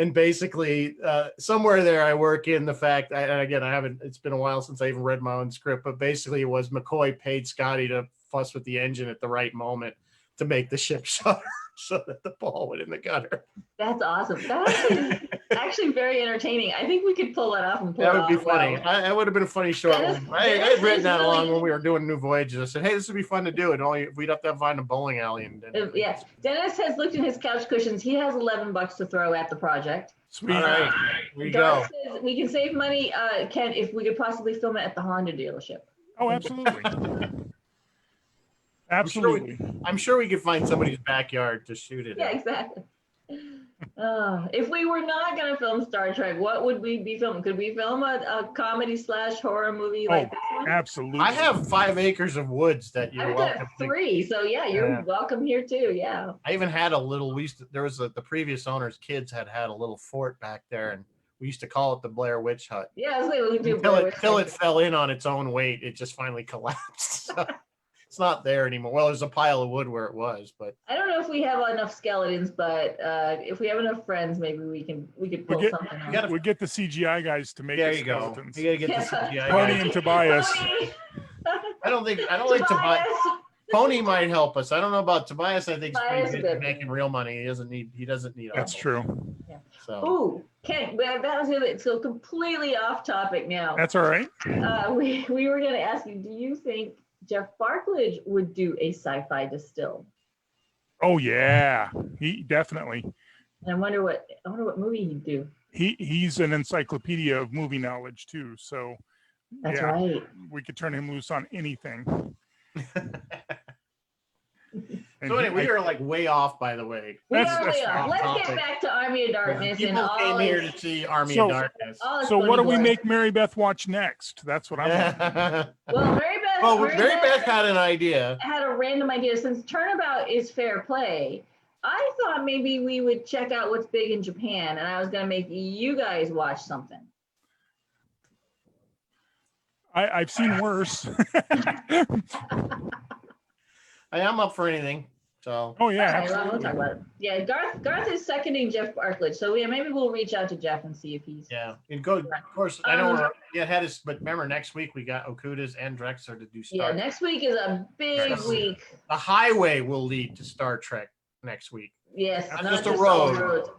And basically, somewhere there, I work in the fact, and again, it's been a while since I even read my own script, but basically it was McCoy paid Scotty to fuss with the engine at the right moment to make the ship shudder so that the ball went in the gutter. That's awesome. That's actually very entertaining. I think we could pull that off and pull That it would be off funny. well. That would have been a funny short Dennis- one. I had Dennis written is that along really- when we were doing New Voyages. I said, hey, this would be fun to do. And only we'd have to find a bowling alley. And Yeah, Dennis has looked in his couch cushions. He has $11 to throw at the project. Sweet. All right, here you go. Darth says we can save money, Ken, if we could possibly film it at the Honda dealership. Oh, absolutely. Absolutely. I'm sure we could find somebody's backyard to shoot it Yeah, in. exactly. If we were not going to film Star Trek, what would we be filming? Could we film a comedy/horror movie like this one? Absolutely. I have 5 acres of woods that you're I've welcome got 3, so yeah, you're welcome here too. Yeah. I even had a little, the previous owner's kids had a little fort back there, and we used to call it the Blair Witch Hut. Yeah, that's what we do. Until it fell in on its own weight, it just finally collapsed. So it's not there anymore. Well, there's a pile of wood where it was, but I don't know if we have enough skeletons, but if we have enough friends, maybe we could pull something out. We get the CGI guys to make there the you go. skeletons. You gotta get the CGI. Pony guys. and Tobias. Pony! I don't think Tobias. Pony might help us. I don't know about Tobias. I think he's Tobias pretty is good at good. making real money. He doesn't need That's us. true. So Ooh, Ken, that was it. So completely off topic now. That's all right. We were going to ask you, do you think Jeff Barklage would do a sci-fi distilled? Oh yeah, he definitely. And I wonder what movie he'd do. He's an encyclopedia of movie knowledge too. So That's yeah, right. we could turn him loose on anything. So anyway, we are like way off, by the way. We That's- are that's way off. off Let's topic. get back to Army of Darkness and People all came here to its- see Army So- of Darkness. all its So what do we funny make Marybeth watch next? That's what I'm. Well, Mary Beth had an idea. had a random idea. Since Turnabout is fair play, I thought maybe we would check out what's big in Japan, and I was going to make you guys watch something. I've seen worse. I am up for anything. So Oh yeah, All right, well, absolutely. we'll talk about it. Yeah, Garth is seconding Jeff Barklage, so yeah, maybe we'll reach out to Jeff and see if he's. yeah, and go. Of course, I know we're ahead of, but remember next week we got Okuda's and Drexler to do Star. Yeah, next week is a big Yes. week. The highway will lead to Star Trek next week. Yes, Not not just a all road. roads,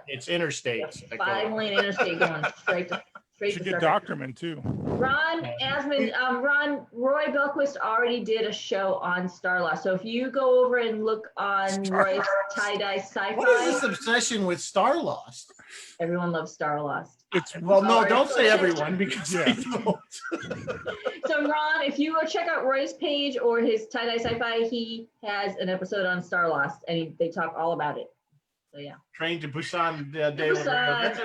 It's interstates. that go- 5-lane interstate going straight to Should get Star Trek. Doctorman too. Ron Asmund, Roy Belquist already did a show on Starlost. So if you go over and look on Roy's tie-dye sci-fi, What is this obsession with Starlost? everyone loves Starlost. It's Well, no, don't say everyone because Yeah. I don't. So Ron, if you go check out Roy's page or his tie-dye sci-fi, he has an episode on Starlost and they talk all about it. So yeah. Train to Busan, Dave. Busan,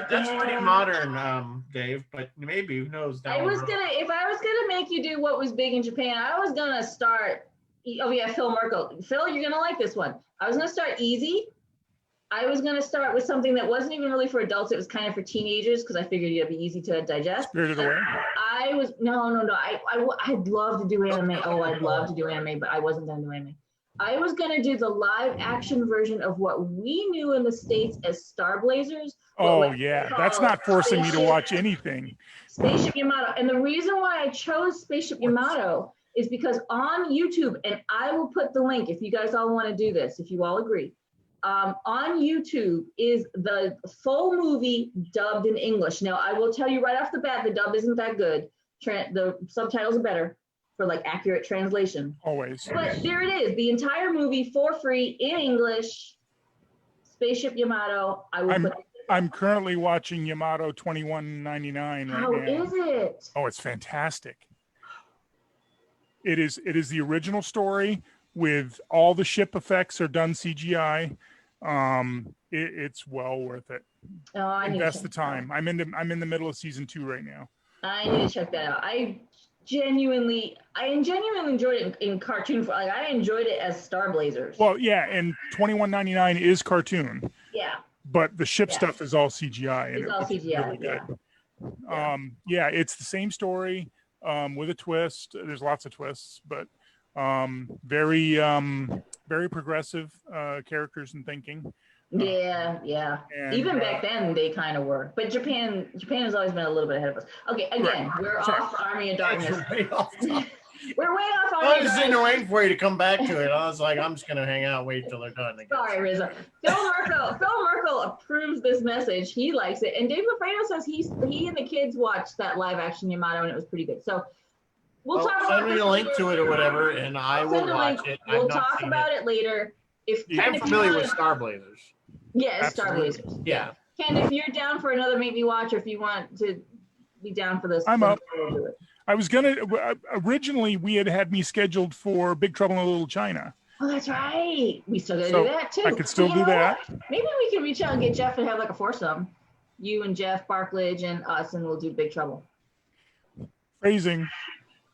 That's yeah. pretty modern, Dave. But maybe who knows? Down If I was gonna make you do what was big in Japan, I was gonna start. Oh yeah, Phil Merkel. Phil, you're gonna like this one. I was gonna start easy. I was gonna start with something that wasn't even really for adults. It was kind of for teenagers because I figured it'd be easy to digest. Spirited Away. I was no. I'd love to do anime. Oh, I'd love to do anime, but I wasn't gonna do anime. I was gonna do the live action version of what we knew in the States as Star Blazers. Oh yeah, that's not forcing me to watch anything. Spaceship Yamato. And the reason why I chose Spaceship Yamato is because on YouTube, and I will put the link if you guys all want to do this, if you all agree. On YouTube is the full movie dubbed in English. Now, I will tell you right off the bat, the dub isn't that good. The subtitles are better for like accurate translation. Always. But there it is, the entire movie for free in English. Spaceship Yamato. I'm currently watching Yamato 2199 right How now. is it? Oh, it's fantastic. It is the original story with all the ship effects are done CGI. It's well worth it. Oh, I need to Invest check the that out. time. I'm in the middle of season 2 right now. I need to check that out. I genuinely enjoyed it in cartoon. Like I enjoyed it as Star Blazers. Well, yeah, and 21.99 is cartoon, Yeah. but the ship Yeah. stuff is all CGI. And It's all was CGI. really good. Yeah. Yeah, it's the same story with a twist. There's lots of twists, but very progressive characters and thinking. Yeah. And, Even back then, they kind of were. But Japan has always been a little bit ahead of us. Okay, again, we're off Army of Darkness. We're way off Army I of was sitting Darkness. there waiting for you to come back to it. I was like, I'm just gonna hang out, wait till they're done. Sorry, Rizzo. Phil Merkel approves this message. He likes it, and Dave LaFredo says he and the kids watched that live action Yamato, and it was pretty good. So we'll talk about. Send me a link to it or whatever, and I will watch it. We'll talk about it later. I'm familiar with Star Blazers. Yes, Star Blazers. Yeah. Ken, if you're down for another maybe watch, or if you want to be down for this, I'm up. We'll do it. I was gonna originally we had me scheduled for Big Trouble in Little China. Oh, that's right. We still gotta So do that too. I could still do that. Maybe we can reach out and get Jeff and have like a foursome. You and Jeff Barklage and us, and we'll do Big Trouble. Phrasing.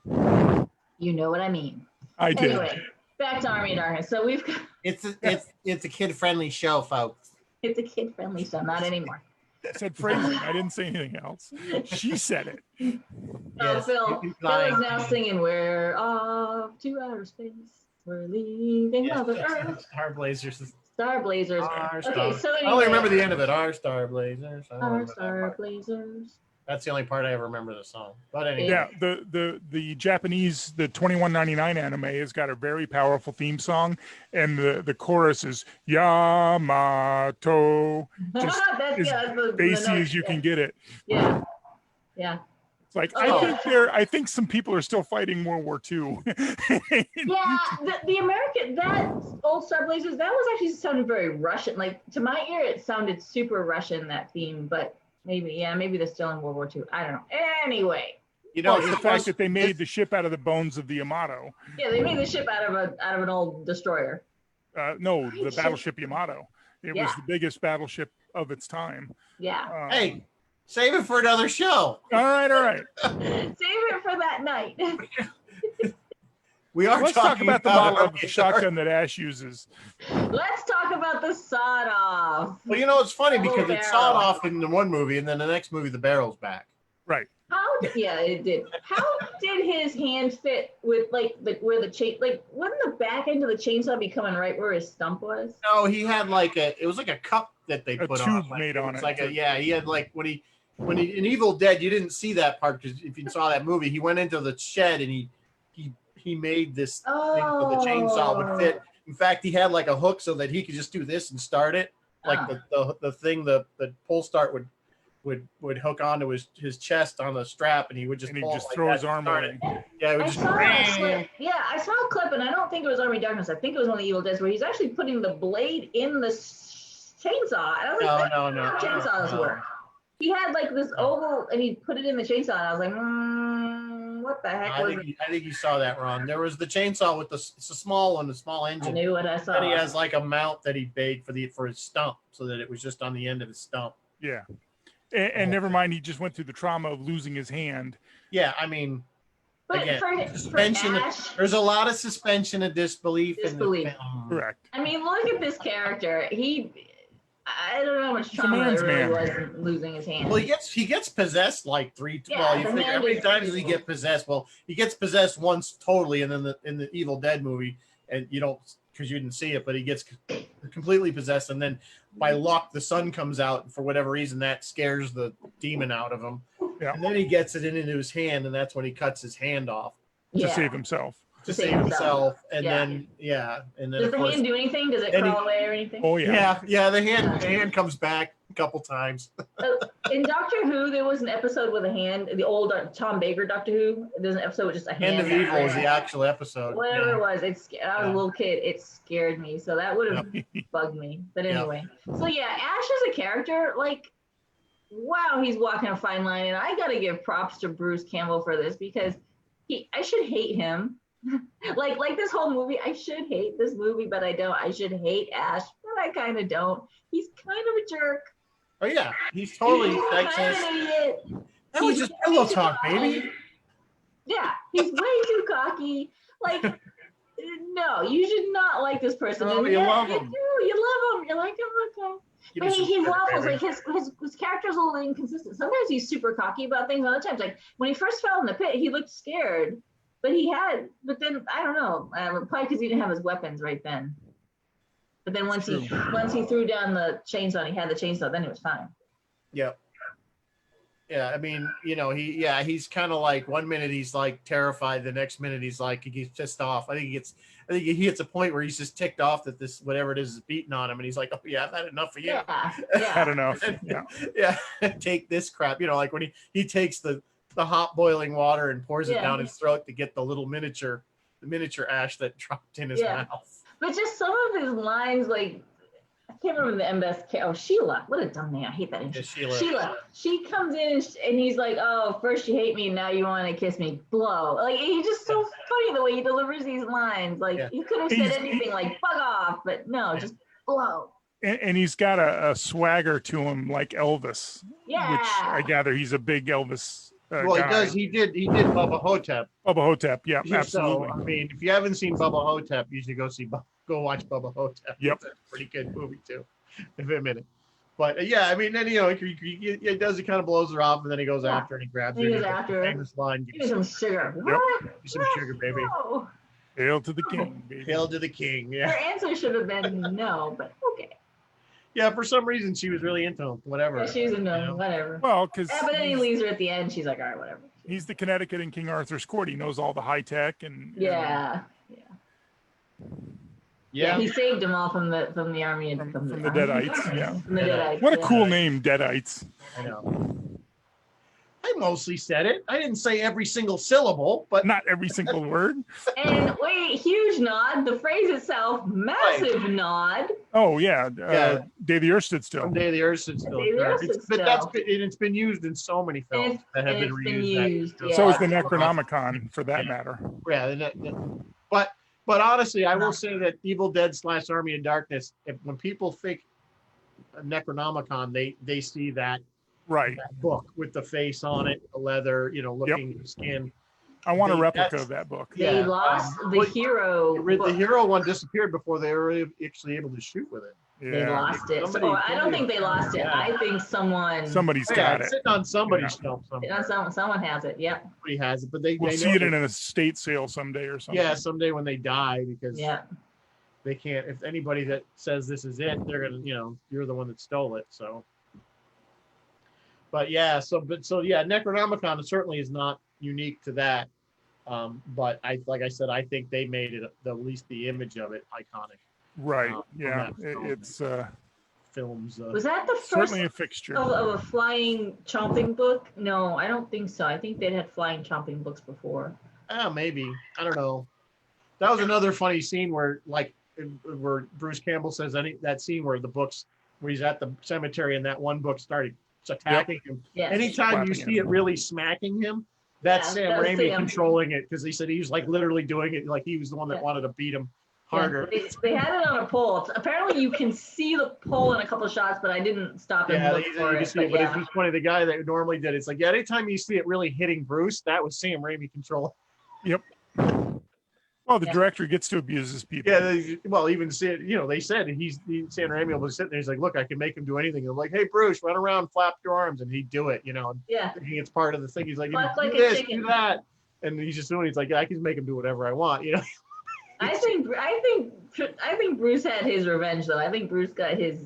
You know what I mean. I did. Anyway, back to Army of Darkness. So we've got It's a kid-friendly show, folks. it's a kid-friendly show, not anymore. I said phrasing. I didn't say anything else. She said it. Oh, Phil is now singing, "We're off to outer space. We're leaving Mother Earth." Star Blazers. Star Blazers. Okay, so anyway, I only remember the end of it. Our Star Blazers. Our Star Blazers. That's the only part I ever remember the song. But anyway. Yeah, the Japanese, the 21.99 anime has got a very powerful theme song, and the chorus is Yamato, just as bassy as you can get it. Yeah. It's like I think some people are still fighting World War II. Yeah, the American, that old Star Blazers, that was actually sounded very Russian. Like to my ear, it sounded super Russian, that theme, but maybe they're still in World War II. I don't know. Anyway. You know, it's the fact that they made the ship out of the bones of the Yamato. Yeah, they made the ship out of an old destroyer. No, the battleship Yamato. It was the biggest battleship of its time. Yeah. Hey, save it for another show. All right. Save it for that night. Let's talk about the model of the shotgun that Ash uses. Let's talk about the sawed off. Well, you know, it's funny because it's sawed off in the one movie, and then the next movie, the barrel's back. Right. It did. How did his hand fit with where the chain, wouldn't the back end of the chainsaw be coming right where his stump was? No, he had it was like a cup that they put on. Tube made on it. He had when he in Evil Dead, you didn't see that part because if you saw that movie, he went into the shed and he made this thing so the chainsaw would fit. In fact, he had like a hook so that he could just do this and start it. Like the thing, the pull start would hook onto his chest on the strap, and he would just throw his arm away. Yeah, it would just. I saw a clip, and I don't think it was Army of Darkness. I think it was one of the Evil Deads where he's actually putting the blade in the chainsaw. And I was like, no. Chainsaws work. He had like this oval, and he put it in the chainsaw, and I was like, what the heck was it? I think you saw that, Ron. There was the chainsaw with it's a small one, the small engine. I knew what I saw. And he has like a mount that he made for his stump, so that it was just on the end of his stump. Yeah. And never mind, he just went through the trauma of losing his hand. Yeah, I mean, but again, suspension. There's a lot of suspension of disbelief. In the film. Correct. I mean, look at this character. I don't know how much trauma there really was in losing his hand. Well, he gets possessed like three. Well, you figure how many times does he get possessed? Well, he gets possessed once totally, and then in the Evil Dead movie, and you don't because you didn't see it, but he gets completely possessed, and then by luck the sun comes out, and for whatever reason that scares the demon out of him. Yeah. And then he gets it into his hand, and that's when he cuts his hand off to save himself. And then does the hand do anything? Does it crawl away or anything? Oh yeah. Yeah. The hand comes back a couple times. In Doctor Who, there was an episode with a hand. The old Tom Baker Doctor Who. There's an episode with just a hand. Hand of Evil is the actual episode. Whatever it was, I was a little kid. It scared me, so that would have bugged me. But anyway, so yeah, Ash is a character wow, he's walking a fine line, and I got to give props to Bruce Campbell for this because I should hate him. like this whole movie, I should hate this movie, but I don't. I should hate Ash, but I kind of don't. He's kind of a jerk. Oh yeah, he's totally kind of an idiot. That was just pillow talk, baby. Yeah, he's way too cocky. Like, no, you should not like this person. No, And you yet love you him. do. You love him. You're like, oh, okay. Give But me some he sugar, waffles. baby. Like his character's a little inconsistent. Sometimes he's super cocky about things. Other times, like when he first fell in the pit, he looked scared. But then I don't know. Probably because he didn't have his weapons right then. But then once he threw down the chainsaw, and he had the chainsaw, then he was fine. Yep. Yeah, I mean, he's kind of like 1 minute he's like terrified, the next minute he's like he gets pissed off. I think he hits a point where he's just ticked off that this whatever it is beating on him, and he's like, "Oh yeah, I've had enough of you." Yeah. Had enough. Yeah, take this crap. Like when he takes the hot boiling water and pours it down his throat to get the miniature ash that dropped in his mouth. But just some of his lines, like I can't remember the MS. Oh, Sheila. What a dumb name. I hate that name. Yeah, Sheila. She comes in and he's like, oh, first you hate me, now you want to kiss me. Blow. Like, he's just so funny the way he delivers these lines. Like, he could have said anything like, bug off, but no, just blow. And he's got a swagger to him like Elvis. Yeah. Which I gather he's a big Elvis well, guy. he does. He did Bubba Hotep. Bubba Hotep. Yeah, absolutely. So, I mean, if you haven't seen Bubba Hotep, you should go watch Bubba Hotep. Yep. It's a pretty good movie too, if you admit it. But yeah, I mean, then he does. He kind of blows her off, and then he goes after and he grabs her. He goes after her. Famous line. Give me some sugar. Yep. What? Give me some sugar, baby. No. Hail to the king, baby. Hail to the king. Her Yeah. answer should have been no, but okay. Yeah. For some reason, she was really into him. Whatever. Yeah, she was a no, whatever. Well, because But then he leaves her at the end. She's like, all right, whatever. he's the Connecticut in King Arthur's court. He knows all the high tech and Yeah. Yeah. He saved them all from the army and from the Deadites. Yeah. From the Deadites. What a cool name, Deadites. I know. I mostly said it. I didn't say every single syllable, but Not every single word. And wait, huge nod. The phrase itself, massive nod. Oh yeah. Yeah. Day the Earth Stood Still. Someday the Earth Stood Still. Day the Earth Stood Still. It's been used in so many films that have been reused. Yeah. So is the Necronomicon, for that matter. Yeah, but honestly, I will say that Evil Dead / Army of Darkness, when people think Necronomicon, they see that Right. book with the face on it, the leather, looking at the skin. I want a replica of that book. They lost the hero. The hero one disappeared before they were actually able to shoot with it. Yeah. They lost it. I don't think they lost it. I think Somebody's Yeah, got it's it. sitting on somebody's shelf. someone has it. Yep. Somebody has it, but they We'll know see it in that- an estate sale someday or something. Yeah, someday when they die, because Yeah. they can't. If anybody that says this is it, they're gonna, you're the one that stole it. So, but yeah, Necronomicon certainly is not unique to that. But like I said, I think they made it at least the image of it iconic. Right. from Yeah. that film. It's Films. Was that the first certainly a fixture. of a flying chomping book? No, I don't think so. I think they'd had flying chomping books before. Maybe, I don't know. That was another funny scene where Bruce Campbell says that scene where he's at the cemetery and that one book started attacking him. Yes. Anytime you Slapping see him. it really smacking him, that's Sam that was Raimi Sam. controlling it, because he said he was like literally doing it like he was the one that wanted to beat him harder. Yeah, they had it on a pole. Apparently, you can see the pole in a couple shots, but I didn't stop and Yeah, look for you it. see it, but it's just funny. The guy that normally did it's like, anytime you see it really hitting Bruce, that was Sam Raimi controlling. Yep. Well, the Yeah. director gets to abuse his people. Yeah, even said, they said Sam Raimi was sitting there. He's like, look, I can make him do anything. And I'm like, hey, Bruce, run around, flap your arms, and he'd do it. And Yeah. thinking it's part of the thing. He's like, Flap do like a this, chicken. do that, and he's just doing. He's like, I can make him do whatever I want. I think Bruce had his revenge though. I think Bruce got his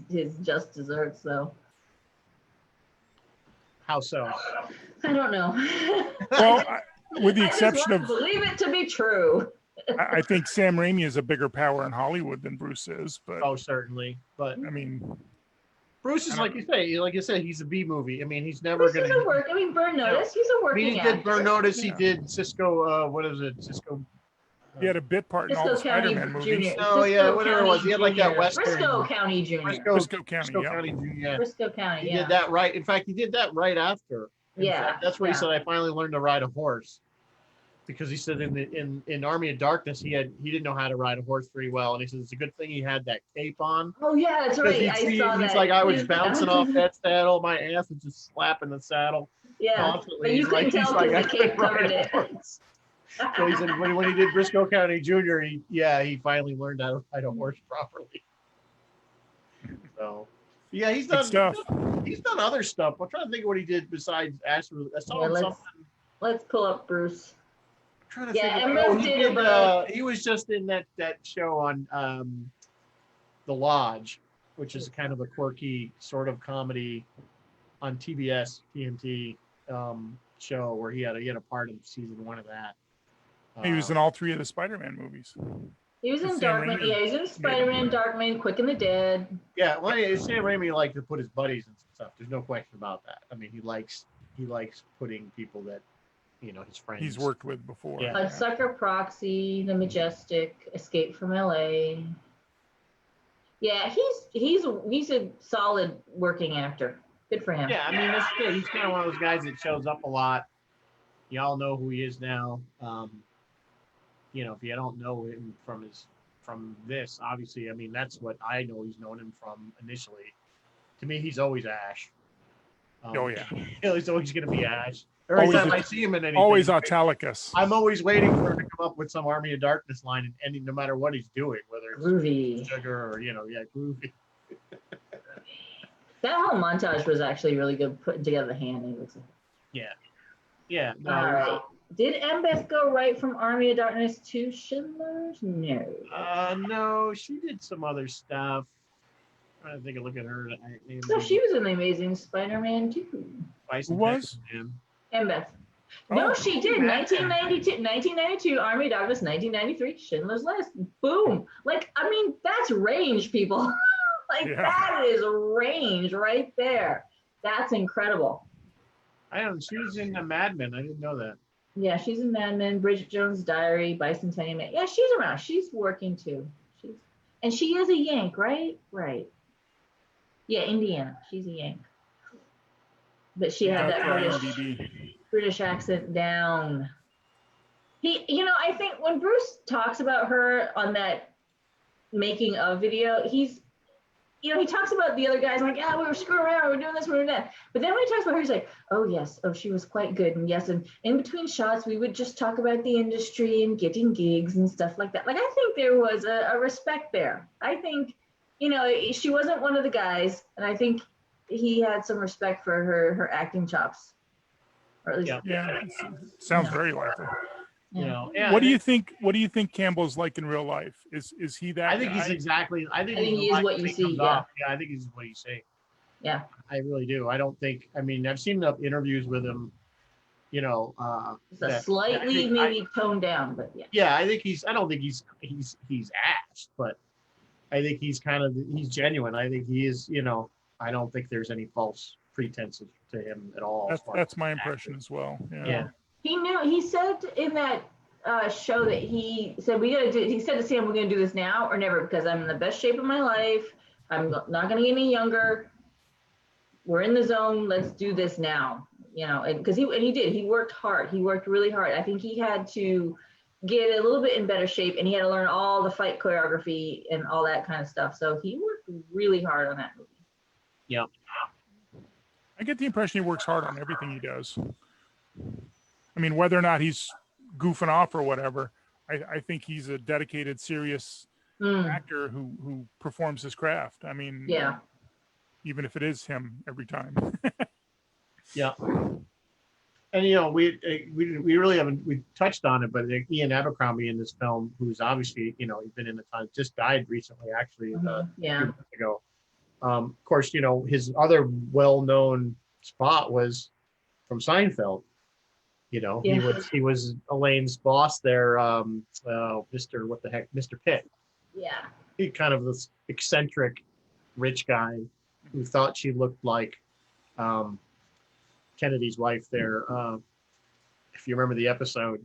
just desserts though. How so? I don't know. Well, with the I just exception want of, to believe it to be true. I think Sam Raimi is a bigger power in Hollywood than Bruce is. But Oh, certainly. But I mean, Bruce is like you said, he's a B movie. I mean, he's never Bruce going is a work. I mean, Burn Notice. He's a working He actor. did Burn Notice. Yeah. He did Cisco. What is it? Cisco. he had a bit part in all the Frisco County Spider-Man movies. Jr. Oh, yeah, Frisco whatever it was. He had like that Jr. Western. Frisco County Jr. Frisco County, Frisco yeah. County Jr. Yeah. Frisco County, He yeah. did that right. In fact, he did that right after. In Yeah, fact, that's where he yeah. said, I finally learned to ride a horse. Because he said in Army of Darkness he didn't know how to ride a horse very well, and he said it's a good thing he had that cape on. Oh yeah, that's right. I saw that. He's like, I was bouncing off that saddle, my ass was just slapping the saddle. Yeah, constantly. but you He's couldn't like- tell he's because like, the I cape couldn't ride covered a it. horse. So he said when he did Briscoe County Jr., he finally learned how to ride a horse properly. So yeah, he's Good done stuff. he's done other stuff. I'm trying to think of what he did besides Ashford. I saw him something. Let's pull up Bruce. I'm trying to Yeah, think Emma did he was just in that show on The Lodge, which is kind of a quirky sort of comedy on TBS TNT show where he had a part of season 1 of that. He was in all 3 of the Spider-Man movies. He was in Sam Darkman. Raimi. Yeah, he's in Spider-Man, Darkman, Quick and the Dead. Yeah, well, Sam Raimi liked to put his buddies and stuff. There's no question about that. I mean, he likes putting people that, his friends. He's worked with before. Yeah. Hudsucker Proxy, The Majestic, Escape from L.A. Yeah, he's a solid working actor. Good for him. Yeah, I mean, that's good. He's kind of one of those guys that shows up a lot. Y'all know who he is now. If you don't know him from this, obviously, I mean, that's what I know he's known him from initially. To me, he's always Ash. Oh yeah. He's always going to be Ash. Every time I see him in anything, always Autolycus. I'm always waiting for him to come up with some Army of Darkness line and ending, no matter what he's doing, whether it's Groovy. sugar or groovy. That whole montage was actually really good, putting together the hand. Yeah. No, All right. Did Marybeth go right from Army of Darkness to Schindler's? No. No, she did some other stuff. I'm trying to think. Look at her. No, she was in The Amazing Spider-Man too. Who was? Marybeth. Oh. No, she did. 1992, Army of Darkness. 1993, Schindler's List. Boom. I mean, that's range, people. That is range right there. That's incredible. She was in Mad Men. I didn't know that. Yeah, she's in Mad Men, Bridget Jones' Diary, Bicentennial Man. Yeah, she's around. She's working too. And she is a Yank, right? Right. Yeah, Indiana. She's a Yank. But she had that British accent down. I think when Bruce talks about her on that making of video, he talks about the other guys like, we were screwing around, we were doing this, we were doing that. But then when he talks about her, he's like, oh, yes, she was quite good. And yes, and in between shots, we would just talk about the industry and getting gigs and stuff like that. I think there was a respect there. I think, she wasn't one of the guys. And I think he had some respect for her acting chops. Or at least, yeah. Sounds very likely. Yeah. What do you think Campbell's like in real life? Is he that? I think he's exactly. I think he is what you see. Yeah. I think he's what you say. Yeah. I really do. I don't think. I mean, I've seen enough interviews with him. It's slightly maybe toned down, but yeah. Yeah, I think he's. I don't think he's Ash, but I think he's he's genuine. I think he is. I don't think there's any false pretenses to him at all. That's my impression as well. Yeah. He said in that show that he said he said to Sam, we're gonna do this now or never, because I'm in the best shape of my life. I'm not gonna get any younger. We're in the zone. Let's do this now. Because he did. He worked hard. He worked really hard. I think he had to get a little bit in better shape, and he had to learn all the fight choreography and all that kind of stuff. So he worked really hard on that movie. Yeah. I get the impression he works hard on everything he does. I mean, whether or not he's goofing off or whatever, I think he's a dedicated, serious actor who performs his craft. I mean, even if it is him every time. Yeah. And we really haven't touched on it, but Ian Abercrombie in this film, who's obviously he's been in the time, just died recently actually a few months ago. Of course, his other well-known spot was from Seinfeld. He was Elaine's boss there, Mr. Pitt. Yeah. He kind of this eccentric rich guy who thought she looked like Kennedy's wife there. If you remember the episode,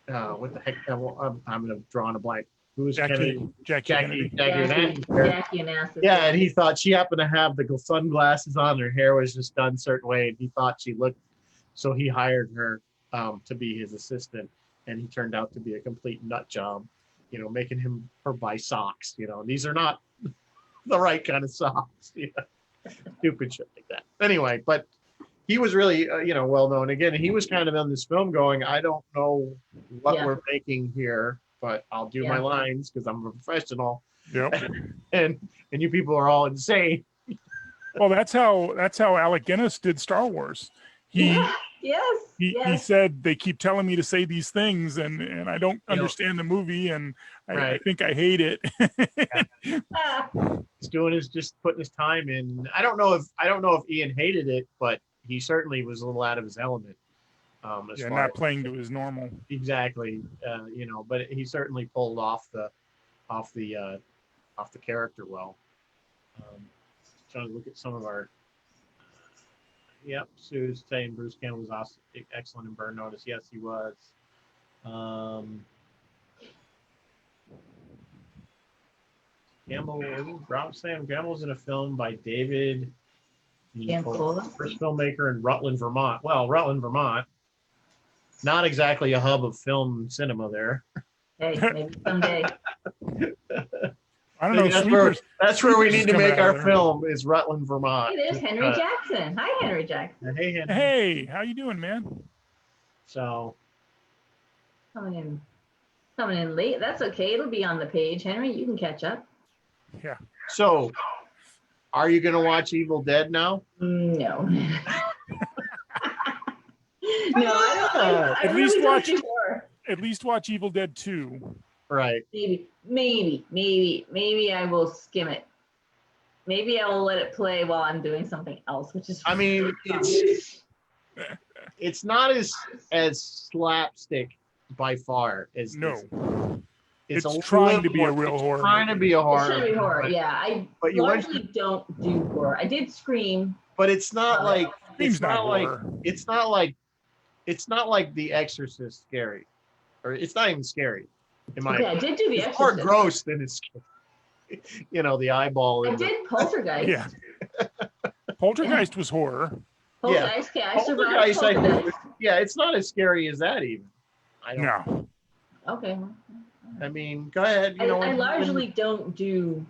what the heck? I'm going to draw on a blank. Who was Kennedy? Jackie Onassis. Yeah, and he thought she happened to have the sunglasses on. Her hair was just done a certain way, and he thought she looked. So he hired her to be his assistant, and he turned out to be a complete nut job. Making her buy socks. These are not the right kind of socks. Stupid shit like that. Anyway, but he was really, well known. Again, he was kind of in this film going, I don't know what we're making here, but I'll do my lines because I'm a professional. Yep. and you people are all insane. Well, that's how Alec Guinness did Star Wars. He said they keep telling me to say these things, and I don't understand the movie, and I think I hate it. He's doing his just putting his time in. I don't know if Ian hated it, but he certainly was a little out of his element. Not playing to his normal. Exactly. But he certainly pulled off the character well. Trying to look at some of our. Yep, Sue's saying Bruce Campbell was awesome, excellent in Burn Notice. Yes, he was. Sam Campbell's in a film by David, first filmmaker in Rutland, Vermont. Well, Rutland, Vermont, not exactly a hub of film cinema there. Hey, maybe someday. I don't know. That's where we need to make our film is Rutland, Vermont. Hey, there's Henry Jackson. Hi, Henry Jackson. Hey, Henry. Hey, how you doing, man? So coming in late. That's okay. It'll be on the page. Henry, you can catch up. Yeah. So, are you going to watch Evil Dead now? No. No, I At really at least watch Evil Dead 2. Right. Maybe I will skim it. Maybe I will let it play while I'm doing something else, which is. I mean, it's not as slapstick by far as no. It's trying to be a real horror. Trying to be a horror. It's trying to be horror. Yeah, I largely don't do horror. I did Scream, but it's not like it's not like The Exorcist scary, or it's not even scary. I did do The Exorcist. It's more gross than it's scary. The eyeball. I did Poltergeist. Yeah. Poltergeist was horror. Poltergeist, I survived Poltergeist. It's not as scary as that even. No. Okay. I mean, go ahead. I largely don't do,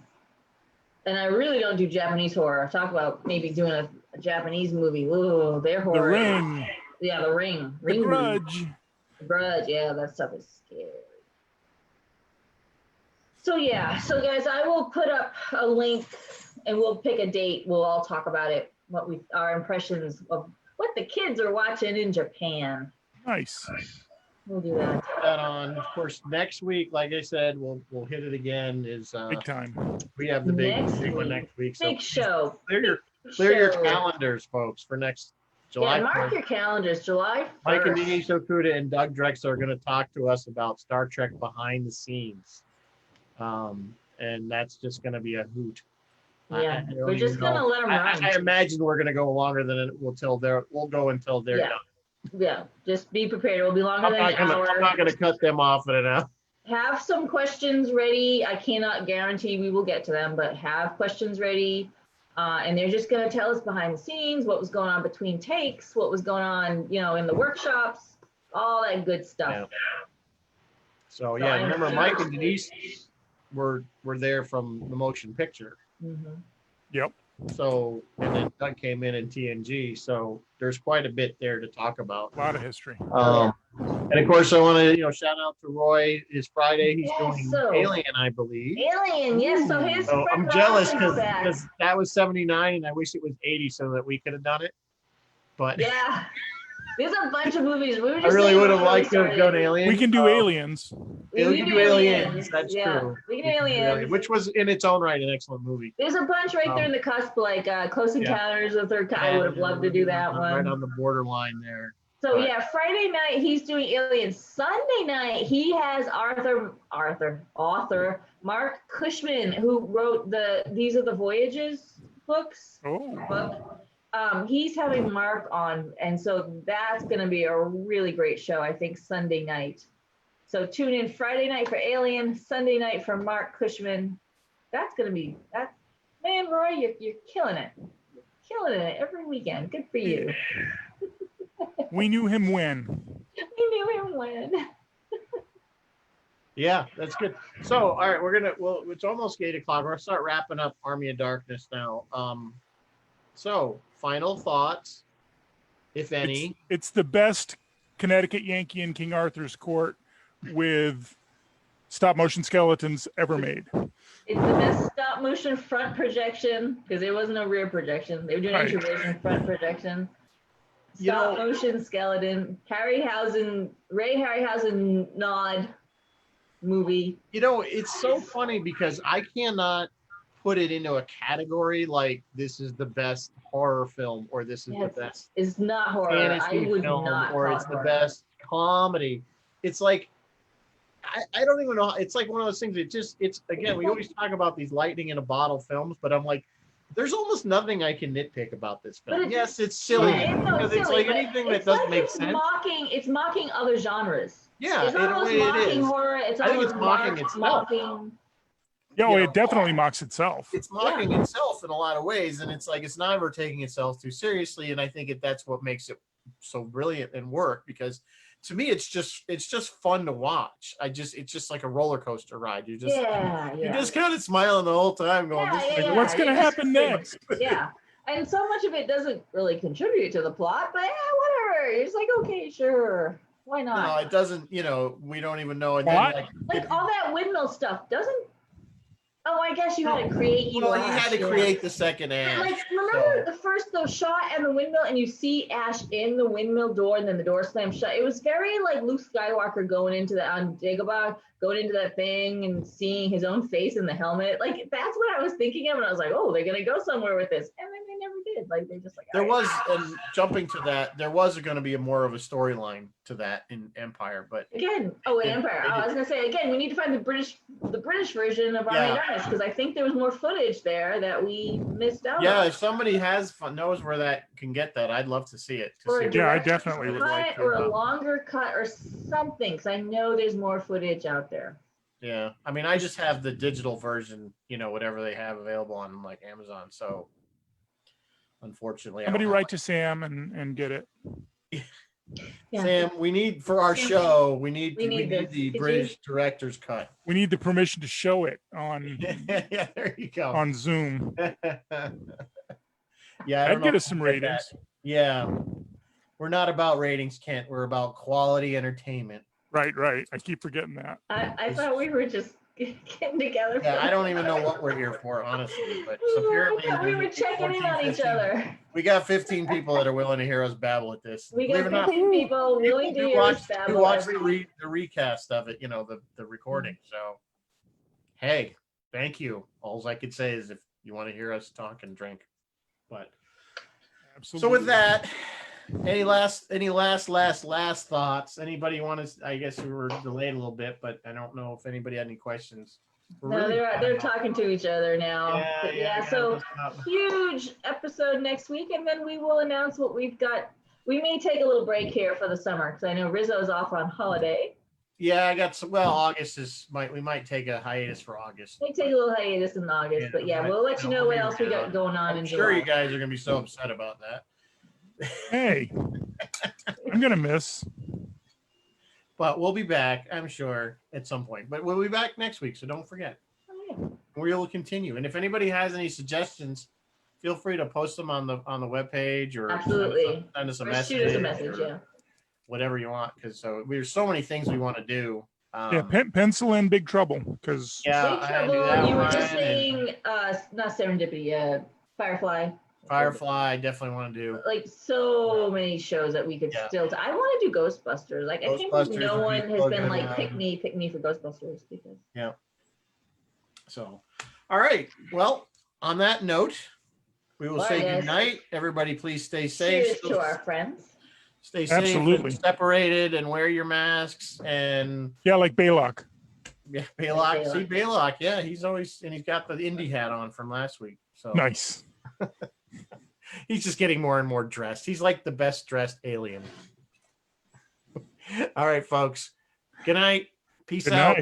and I really don't do Japanese horror. Talk about maybe doing a Japanese movie. Ooh, their horror. The Ring. Yeah, The Ring. The Grudge. The Grudge, yeah, that stuff is scary. So guys, I will put up a link and we'll pick a date. We'll all talk about it. Our impressions of what the kids are watching in Japan. Nice. We'll do that. Put that on. Of course, next week, like I said, we'll hit it again. Is big time. We have the big one next week. Big show. Clear your calendars, folks, for next July. Yeah, mark your calendars, July 1st. Mike and Nini Sokuda and Doug Drexler are going to talk to us about Star Trek behind the scenes. And that's just going to be a hoot. Yeah, we're just going to let them run. I imagine we're going to go longer than we'll go until they're done. Yeah, just be prepared. It will be longer than an hour. I'm not going to cut them off at an hour. Have some questions ready. I cannot guarantee we will get to them, but have questions ready. And they're just going to tell us behind the scenes what was going on between takes, what was going on, in the workshops, all that good stuff. Yeah. So remember Mike and Denise were there from the motion picture. Mm-hmm. Yep. So, and then Doug came in TNG. So there's quite a bit there to talk about. A lot of history. And of course, I want to shout out to Roy. His Friday, he's doing Alien, I believe. Alien, yes. So I'm jealous because that was 79, and I wish it was 80 so that we could have done it. But yeah. There's a bunch of movies. I really would have liked to have done Aliens. We can do Aliens. We can do Aliens. That's true. We can do Aliens. Which was in its own right an excellent movie. There's a bunch right there in the cusp, like Close Encounters of the Third Kind. I would have loved to do that one. Right on the borderline there. So Friday night he's doing Aliens. Sunday night he has author Mark Cushman, who wrote the These Are the Voyages books. Book. He's having Mark on, and so that's going to be a really great show, I think, Sunday night. So tune in Friday night for Alien, Sunday night for Mark Cushman. That's going to be man, Roy, you're killing it. You're killing it every weekend. Good for you. We knew him when. We knew him when. Yeah, that's good. So, all right, it's almost 8 o'clock. We're going to start wrapping up Army of Darkness now. So, final thoughts. if any. It's the best Connecticut Yankee in King Arthur's Court with stop motion skeletons ever made. It's the best stop motion front projection because there was no rear projection. They were doing Right. introversion front projection. Stop motion skeleton, Ray Harryhausen nod movie. It's so funny because I cannot put it into a category like this is the best horror film or this is the best. It's not horror. Fantasy I would film, not or it's the best comedy. It's like I don't even know. It's like one of those things. It's again, we always talk about these lightning in a bottle films, but I'm like, there's almost nothing I can nitpick about this film. Yes, it's silly because it's like anything that doesn't make sense. It's mocking other genres. Yeah, it's almost in a way mocking it is. horror. It's I think it's mocking itself. Yeah, it definitely mocks itself. It's mocking itself in a lot of ways, and it's like it's not ever taking itself too seriously. And I think that's what makes it so brilliant and work because. To me, it's just fun to watch. It's just like a roller coaster ride. You're just kind of smiling the whole time, going, "What's going to happen next?" Yeah, and so much of it doesn't really contribute to the plot, but whatever. It's like, okay, sure, why not? No, it doesn't. We don't even know. And then, like all that windmill stuff doesn't. Oh, I guess you had to create. He had to create the second Ash. Like, remember the first shot and the windmill, and you see Ash in the windmill door, and then the door slams shut. It was very like Luke Skywalker going into on Dagobah, going into that thing and seeing his own face in the helmet. Like that's what I was thinking of, and I was like, oh, they're gonna go somewhere with this, and then they never did. Like they just like. There was, and jumping to that, there was going to be more of a storyline to that in Empire, but again, in Empire. I was gonna say again, we need to find the British version of Army Darkness because I think there was more footage there that we missed out. Yeah, on. if somebody knows where that can get that, I'd love to see it. I definitely would like to. Or a longer cut or something, because I know there's more footage out there. Yeah, I mean, I just have the digital version, whatever they have available on like Amazon. So, unfortunately, somebody write to Sam and get it. Yeah. Sam, we need for our show. We need the British director's cut. We need the permission to show it on. Yeah, there you go. On Zoom. Yeah, I'd get us some ratings. Yeah, we're not about ratings, Kent. We're about quality entertainment. Right. I keep forgetting that. I thought we were just getting together. Yeah, I don't even know what we're here for, honestly. But apparently we were checking in on each other. We got 15 people that are willing to hear us babble at this. We got 15 people willing to hear us babble. Watch the recast of it, the recording. So, hey, thank you. All I could say is if you want to hear us talk and drink. But absolutely. So with that, any last thoughts? Anybody want to? I guess we were delayed a little bit, but I don't know if anybody had any questions. No, they're talking to each other now. Yeah. So huge episode next week, and then we will announce what we've got. We may take a little break here for the summer because I know Rizzo's off on holiday. Yeah, I got some. Well, August we might take a hiatus for August. We take a little hiatus in August, but we'll let you know what else we got going on in July. I'm sure you guys are gonna be so upset about that. Hey, I'm gonna miss. But we'll be back, I'm sure, at some point. But we'll be back next week, so don't forget. We will continue. And if anybody has any suggestions, feel free to post them on the webpage or send us a message. Shoot us a message, whatever you want, because there's so many things we want to do. Pencil in Big Trouble because Big Trouble. You were just saying, not Serendipity, Firefly. I definitely want to do. Like so many shows that we could still. I want to do Ghostbusters. Like I can't believe no one has been like pick me for Ghostbusters because. Yeah. So, all right. Well, on that note, we will say good night. Everybody, please stay safe. Cheers to our friends. Stay safe, and separated, and wear your masks. And like Baylock. Yeah, Baylock. See Baylock. Yeah, he's got the indie hat on from last week. So nice. He's just getting more and more dressed. He's like the best dressed alien. All right, folks. Good night. Peace out.